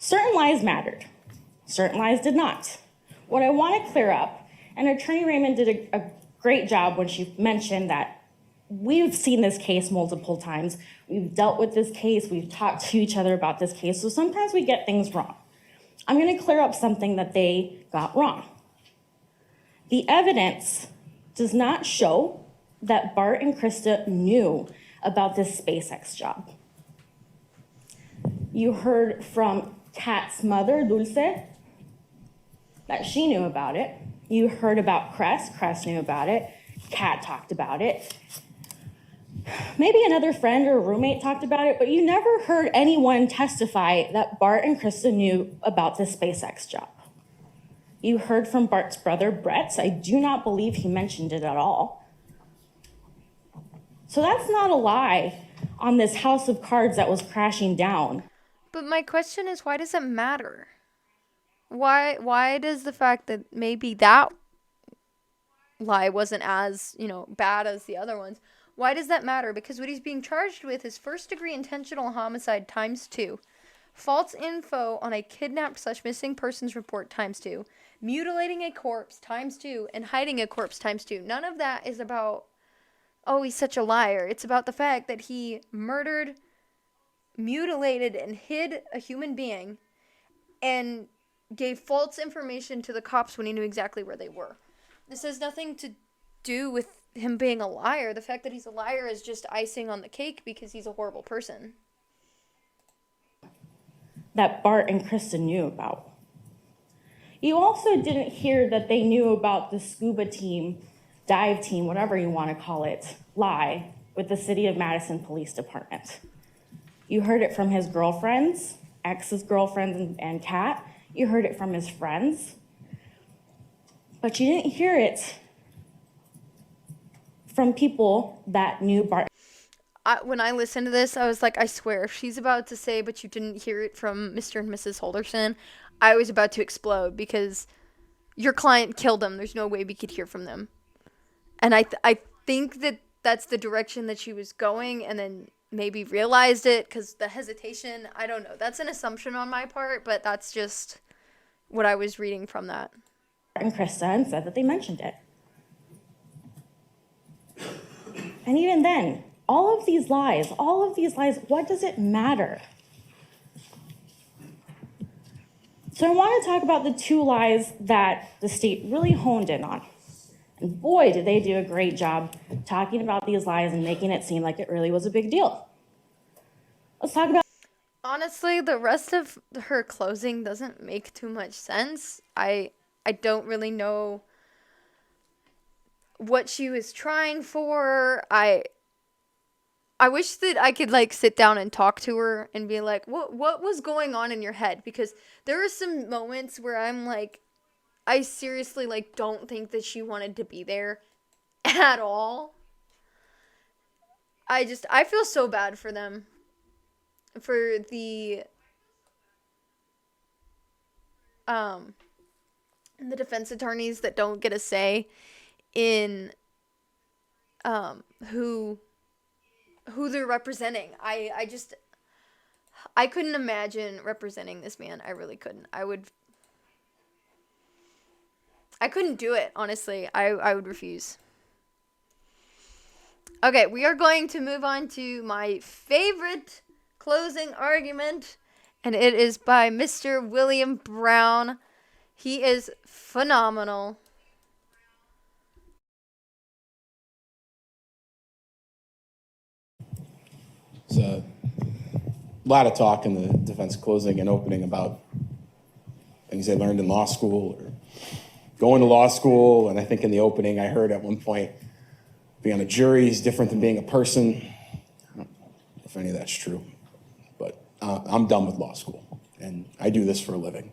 Certain lies mattered. Certain lies did not. What I want to clear up, and Attorney Raymond did a great job when she mentioned that we've seen this case multiple times. We've dealt with this case. We've talked to each other about this case. So sometimes we get things wrong. I'm going to clear up something that they got wrong. The evidence does not show that Bart and Krista knew about this SpaceX job. You heard from Kat's mother, Dulce, that she knew about it. You heard about Cress knew about it. Kat talked about it. Maybe another friend or roommate talked about it, but you never heard anyone testify that Bart and Krista knew about this SpaceX job. You heard from Bart's brother, Brett. I do not believe he mentioned it at all. So that's not a lie on this house of cards that was crashing down. But my question is, why does it matter? Why does the fact that maybe that lie wasn't as, bad as the other ones, why does that matter? Because what he's being charged with is first-degree intentional homicide ×2, false info on a kidnapped/missing persons report ×2, mutilating a corpse ×2, and hiding a corpse ×2. None of that is about, oh, he's such a liar. It's about the fact that he murdered, mutilated, and hid a human being and gave false information to the cops when he knew exactly where they were. This has nothing to do with him being a liar. The fact that he's a liar is just icing on the cake because he's a horrible person. That Bart and Krista knew about. You also didn't hear that they knew about the scuba team, dive team, whatever you want to call it, lie with the City of Madison Police Department. You heard it from his girlfriends, ex's girlfriends and Kat. You heard it from his friends. But you didn't hear it from people that knew Bart. When I listened to this, I was like, I swear, if she's about to say, but you didn't hear it from Mr. and Mrs. Halderson, I was about to explode because your client killed them. There's no way we could hear from them. And I think that that's the direction that she was going and then maybe realized it because the hesitation, I don't know. That's an assumption on my part, but that's just what I was reading from that. And Krista and said that they mentioned it. And even then, all of these lies, what does it matter? So I want to talk about the two lies that the state really honed in on. And boy, did they do a great job talking about these lies and making it seem like it really was a big deal. Let's talk about... Honestly, the rest of her closing doesn't make too much sense. I don't really know what she was trying for. I wish that I could sit down and talk to her and be like, what was going on in your head? Because there are some moments where I'm like, I seriously don't think that she wanted to be there at all. I feel so bad for them. For the defense attorneys that don't get a say in who they're representing. I couldn't imagine representing this man. I really couldn't. I couldn't do it, honestly. I would refuse. Okay, we are going to move on to my favorite closing argument, and it is by Mr. William Brown. He is phenomenal. There's a lot of talk in the defense closing and opening about things they learned in law school or going to law school. And I think in the opening I heard at one point, being on a jury is different than being a person. I don't know if any of that's true, but I'm done with law school and I do this for a living.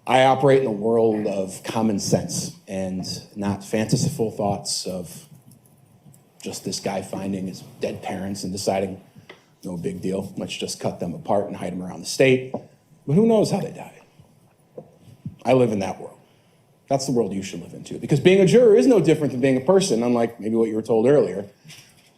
I operate in a world of common sense and not fanciful thoughts of just this guy finding his dead parents and deciding, no big deal, let's just cut them apart and hide them around the state. But who knows how they died? I live in that world. That's the world you should live into. Because being a juror is no different than being a person, unlike maybe what you were told earlier.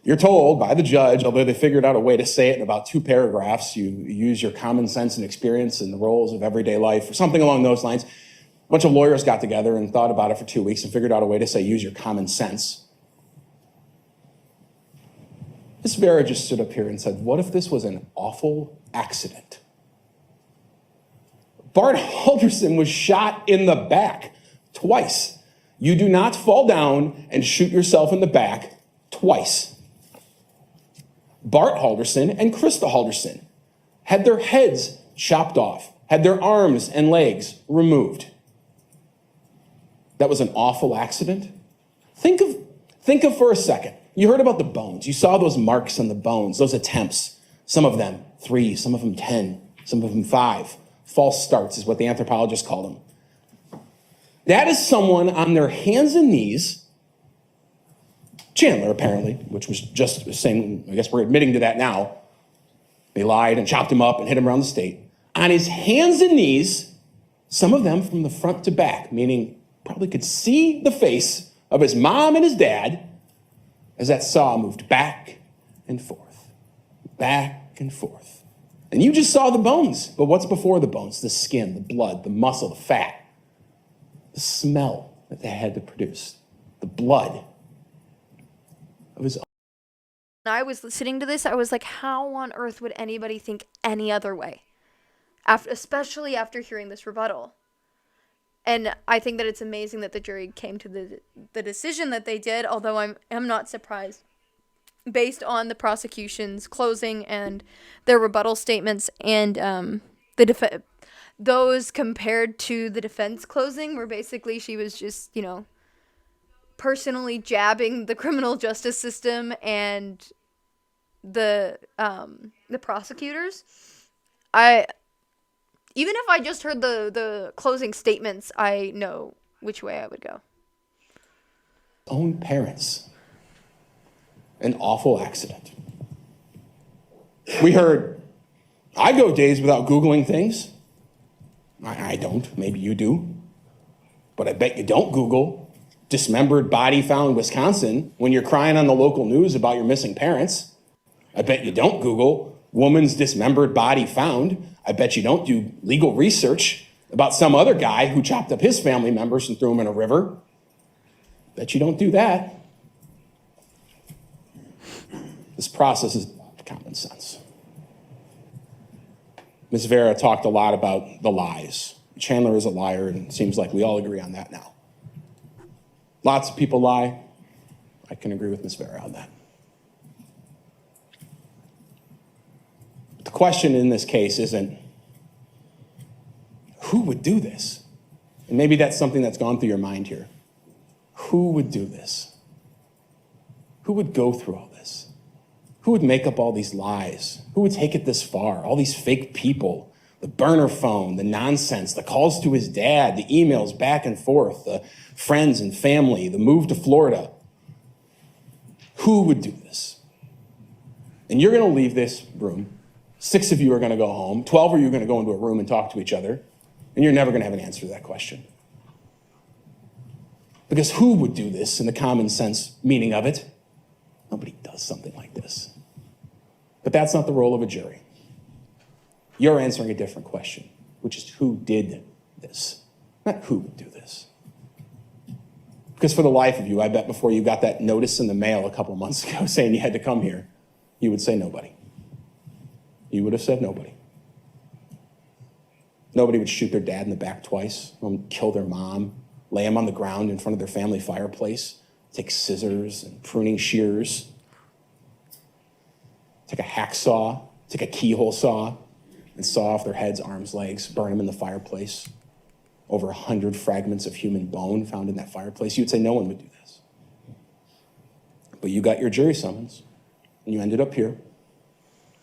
You're told by the judge, although they figured out a way to say it in about 2 paragraphs, you use your common sense and experience in the roles of everyday life, or something along those lines. A bunch of lawyers got together and thought about it for 2 weeks and figured out a way to say, use your common sense. Miss Vera just stood up here and said, what if this was an awful accident? Bart Halderson was shot in the back twice. You do not fall down and shoot yourself in the back twice. Bart Halderson and Krista Halderson had their heads chopped off, had their arms and legs removed. That was an awful accident. Think of for a second. You heard about the bones. You saw those marks on the bones, those attempts. Some of them 3, some of them 10, some of them 5. False starts is what the anthropologist called them. That is someone on their hands and knees, Chandler apparently, which was just saying, I guess we're admitting to that now. They lied and chopped him up and hit him around the state. On his hands and knees, some of them from the front to back, meaning probably could see the face of his mom and his dad as that saw moved back and forth, back and forth. And you just saw the bones, but what's before the bones? The skin, the blood, the muscle, the fat, the smell that they had to produce, the blood of his own. When I was listening to this, I was like, how on earth would anybody think any other way? Especially after hearing this rebuttal. And I think that it's amazing that the jury came to the decision that they did, although I'm not surprised. Based on the prosecution's closing and their rebuttal statements and those compared to the defense closing, where basically she was just, personally jabbing the criminal justice system and the prosecutors. Even if I just heard the closing statements, I know which way I would go. Own parents. An awful accident. We heard, I go days without Googling things. I don't, maybe you do. But I bet you don't Google dismembered body found Wisconsin when you're crying on the local news about your missing parents. I bet you don't Google woman's dismembered body found. I bet you don't do legal research about some other guy who chopped up his family members and threw them in a river. Bet you don't do that. This process is common sense. Ms. Vera talked a lot about the lies. Chandler is a liar, and it seems like we all agree on that now. Lots of people lie. I can agree with Ms. Vera on that. The question in this case isn't, who would do this? And maybe that's something that's gone through your mind here. Who would do this? Who would go through all this? Who would make up all these lies? Who would take it this far? All these fake people, the burner phone, the nonsense, the calls to his dad, the emails back and forth, the friends and family, the move to Florida. Who would do this? And you're going to leave this room. 6 of you are going to go home. 12 of you are going to go into a room and talk to each other. And you're never going to have an answer to that question. Because who would do this in the common sense meaning of it? Nobody does something like this. But that's not the role of a jury. You're answering a different question, which is who did this, not who would do this. Because for the life of you, I bet before you got that notice in the mail a couple months ago saying you had to come here, you would say nobody. You would have said nobody. Nobody would shoot their dad in the back twice, kill their mom, lay him on the ground in front of their family fireplace, take scissors and pruning shears, take a hacksaw, take a keyhole saw, and saw off their heads, arms, legs, burn them in the fireplace. Over 100 fragments of human bone found in that fireplace. You'd say no one would do this. But you got your jury summons, and you ended up here,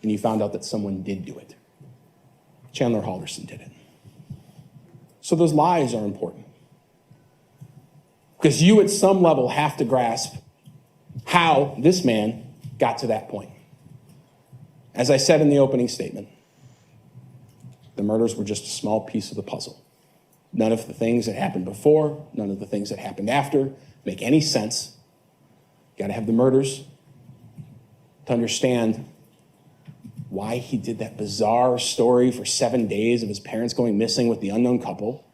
and you found out that someone did do it. Chandler Halderson did it. So those lies are important. Because you at some level have to grasp how this man got to that point. As I said in the opening statement, the murders were just a small piece of the puzzle. None of the things that happened before, none of the things that happened after make any sense. You gotta have the murders to understand why he did that bizarre story for 7 days of his parents going missing with the unknown couple.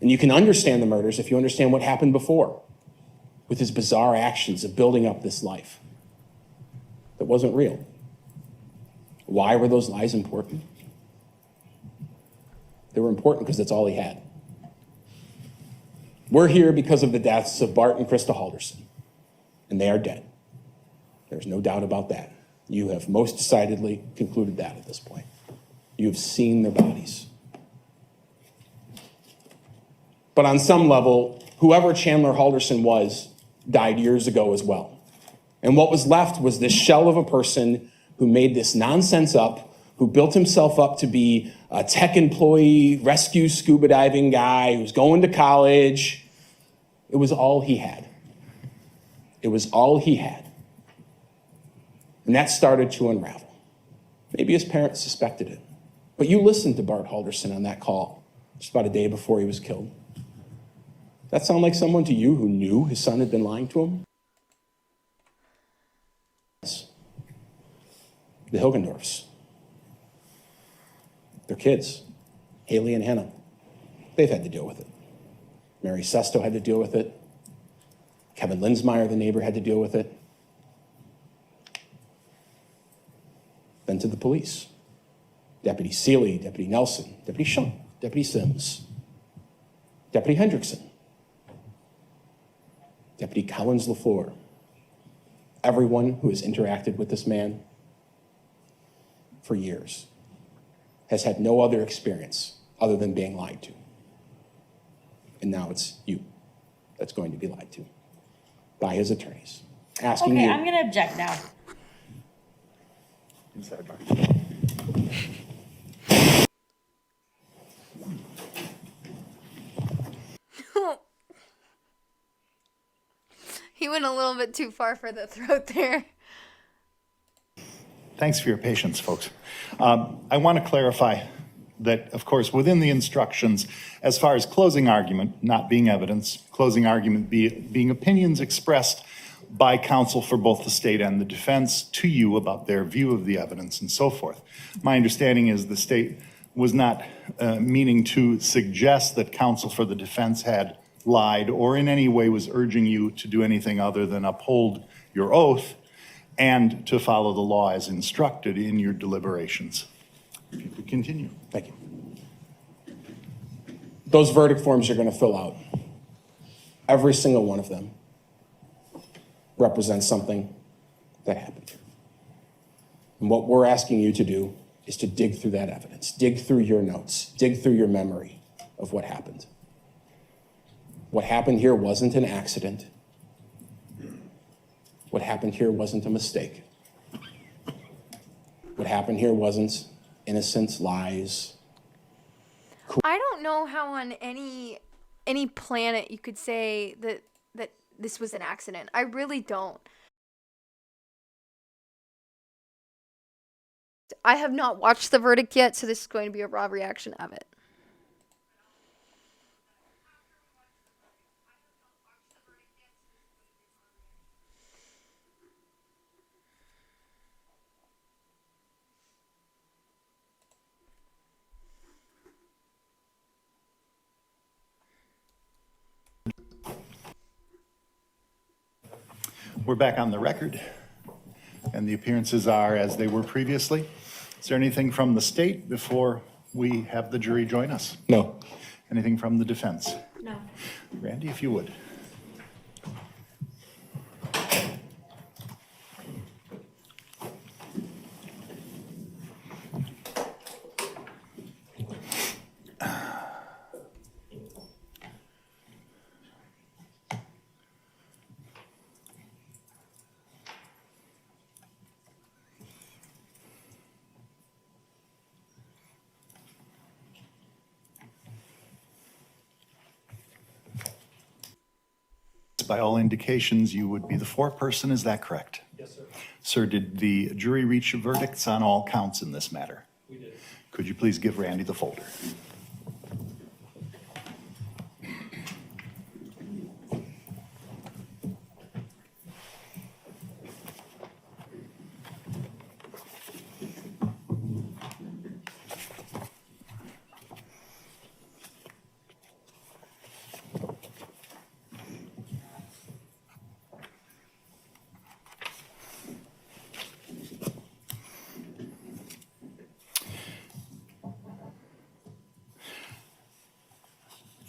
And you can understand the murders if you understand what happened before with his bizarre actions of building up this life that wasn't real. Why were those lies important? They were important because that's all he had. We're here because of the deaths of Bart and Krista Halderson, and they are dead. There's no doubt about that. You have most decidedly concluded that at this point. You have seen their bodies. But on some level, whoever Chandler Halderson was died years ago as well. And what was left was this shell of a person who made this nonsense up, who built himself up to be a tech employee, rescue scuba diving guy, who's going to college. It was all he had. It was all he had. And that started to unravel. Maybe his parents suspected it. But you listened to Bart Halderson on that call just about a day before he was killed. Does that sound like someone to you who knew his son had been lying to him? The Hilgendorfs. Their kids, Haley and Hannah, they've had to deal with it. Mary Sesto had to deal with it. Kevin Linsmeyer, the neighbor, had to deal with it. Then to the police. Deputy Seeley, Deputy Nelson, Deputy Shunk, Deputy Sims, Deputy Hendrickson, Deputy Collins LaFleur. Everyone who has interacted with this man for years has had no other experience other than being lied to. And now it's you that's going to be lied to by his attorneys. Asking Okay, you. I'm gonna object now. Inside bar. He went a little bit too far for the throat there. Thanks for your patience, folks. I want to clarify that, of course, within the instructions, as far as closing argument not being evidence, closing argument being opinions expressed by counsel for both the state and the defense to you about their view of the evidence and so forth. My understanding is the state was not meaning to suggest that counsel for the defense had lied or in any way was urging you to do anything other than uphold your oath and to follow the law as instructed in your deliberations. If you could continue. Thank you. Those verdict forms you're going to fill out, every single one of them represents something that happened. And what we're asking you to do is to dig through that evidence, dig through your notes, dig through your memory of what happened. What happened here wasn't an accident. What happened here wasn't a mistake. What happened here wasn't innocent lies. I don't know how on any planet you could say that this was an accident. I really don't. I have not watched the verdict yet, so this is going to be a raw reaction of it. We're back on the record, and the appearances are as they were previously. Is there anything from the state before we have the jury join us? No. Anything from the defense? No. Randy, if you would. By all indications, you would be the foreperson, is that correct? Yes, sir. Sir, did the jury reach verdicts on all counts in this matter? We did. Could you please give Randy the folder?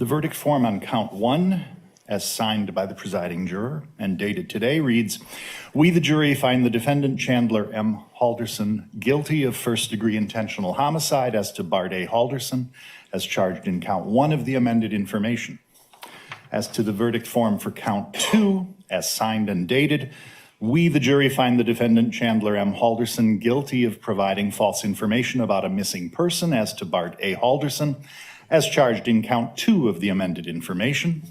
The verdict form on count 1, as signed by the presiding juror and dated today, reads, "We, the jury, find the defendant Chandler M. Halderson guilty of first-degree intentional homicide as to Bart A. Halderson, as charged in count 1 of the amended information. As to the verdict form for count 2, as signed and dated, we, the jury, find the defendant Chandler M. Halderson guilty of providing false information about a missing person as to Bart A. Halderson, as charged in count 2 of the amended information.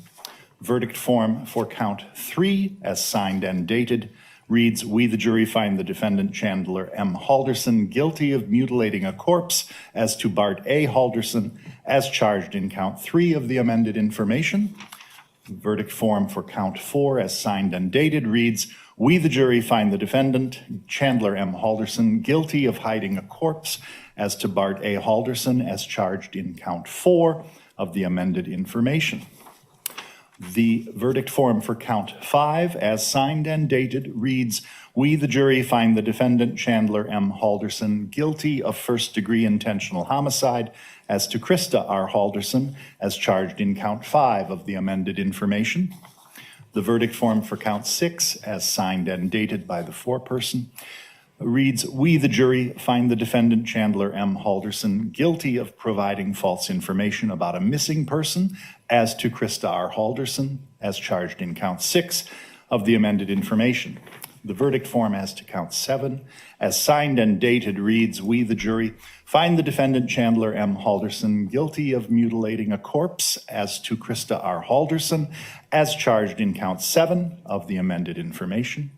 Verdict form for count 3, as signed and dated, reads, we, the jury, find the defendant Chandler M. Halderson guilty of mutilating a corpse as to Bart A. Halderson, as charged in count 3 of the amended information. Verdict form for count 4, as signed and dated, reads, we, the jury, find the defendant Chandler M. Halderson guilty of hiding a corpse as to Bart A. Halderson, as charged in count 4 of the amended information. The verdict form for count 5, as signed and dated, reads, we, the jury, find the defendant Chandler M. Halderson guilty of first-degree intentional homicide as to Krista R. Halderson, as charged in count 5 of the amended information. The verdict form for count 6, as signed and dated by the foreperson, reads, we, the jury, find the defendant Chandler M. Halderson guilty of providing false information about a missing person as to Krista R. Halderson, as charged in count 6 of the amended information. The verdict form as to count 7, as signed and dated, reads, we, the jury, find the defendant Chandler M. Halderson guilty of mutilating a corpse as to Krista R. Halderson, as charged in count 7 of the amended information.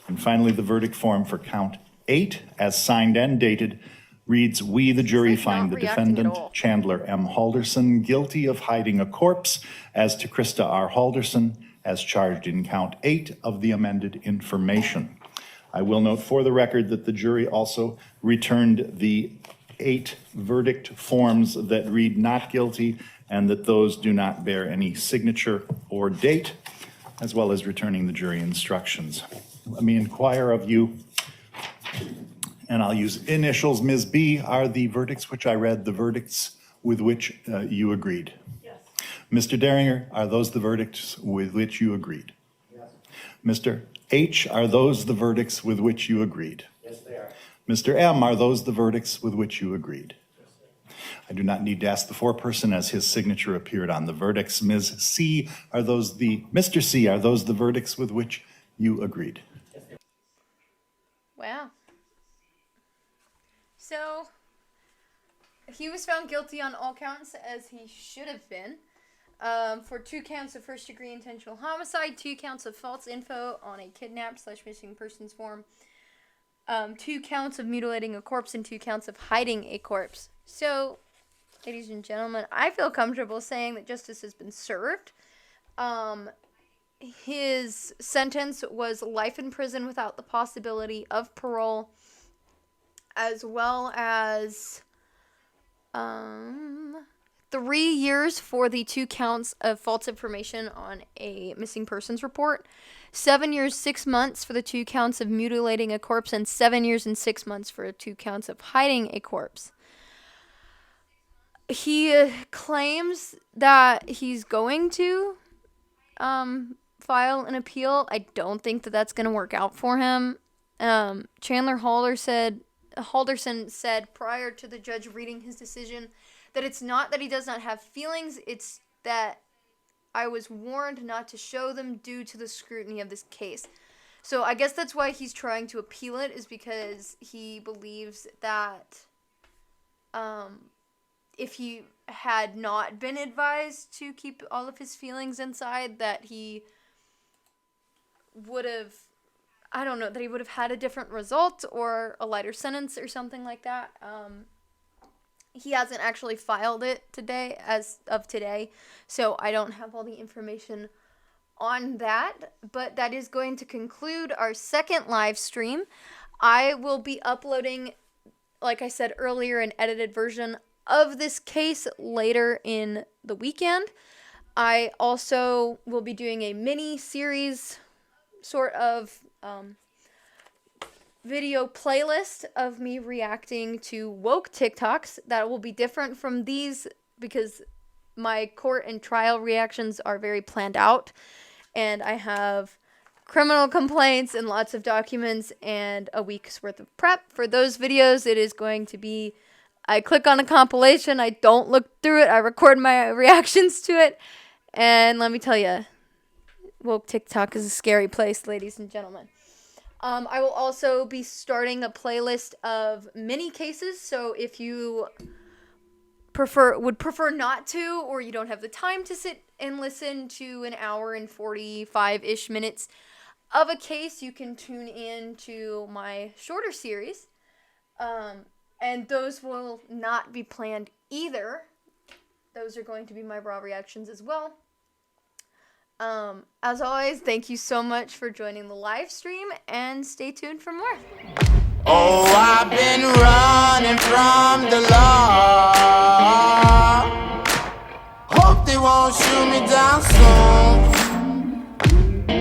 And finally, the verdict form for count 8, as signed and dated, reads, we, the jury, find the defendant Chandler M. Halderson guilty of hiding a corpse as to Krista R. Halderson, as charged in count 8 of the amended information. I will note for the record that the jury also returned the 8 verdict forms that read not guilty, and that those do not bear any signature or date, as well as returning the jury instructions. Let me inquire of you, and I'll use initials. Ms. B, are the verdicts which I read the verdicts with which you agreed? Yes. Mr. Daringer, are those the verdicts with which you agreed? Yes. Mr. H, are those the verdicts with which you agreed? Yes, they are. Mr. M, are those the verdicts with which you agreed? Yes, they are. I do not need to ask the foreperson, as his signature appeared on the verdicts. Ms. C, are those Mr. C, are those the verdicts with which you agreed? Wow. So, he was found guilty on all counts, as he should have been, for 2 counts of first-degree intentional homicide, 2 counts of false info on a kidnapped/missing persons form, 2 counts of mutilating a corpse, and 2 counts of hiding a corpse. So, ladies and gentlemen, I feel comfortable saying that justice has been served. His sentence was life in prison without the possibility of parole, as well as 3 years for the 2 counts of false information on a missing persons report, 7 years, 6 months for the 2 counts of mutilating a corpse, and 7 years and 6 months for 2 counts of hiding a corpse. He claims that he's going to file an appeal. I don't think that that's going to work out for him. Chandler Halderson said prior to the judge reading his decision that it's not that he does not have feelings, it's that I was warned not to show them due to the scrutiny of this case. So I guess that's why he's trying to appeal it, is because he believes that if he had not been advised to keep all of his feelings inside, that he would have, that he would have had a different result or a lighter sentence or something like that. He hasn't actually filed it today, as of today, so I don't have all the information on that, but that is going to conclude our second live stream. I will be uploading, like I said earlier, an edited version of this case later in the weekend. I also will be doing a mini series sort of video playlist of me reacting to woke TikToks that will be different from these, because my court and trial reactions are very planned out, and I have criminal complaints and lots of documents and a week's worth of prep. For those videos, it is going to be, I click on a compilation, I don't look through it, I record my reactions to it, and let me tell you, woke TikTok is a scary place, ladies and gentlemen. I will also be starting a playlist of mini cases, so if you would prefer not to, or you don't have the time to sit and listen to an hour and 45-ish minutes of a case, you can tune in to my shorter series, and those will not be planned either. Those are going to be my raw reactions as well. As always, thank you so much for joining the live stream, and stay tuned for more. Oh, I've been running from the law. Hope they won't shoot me down soon.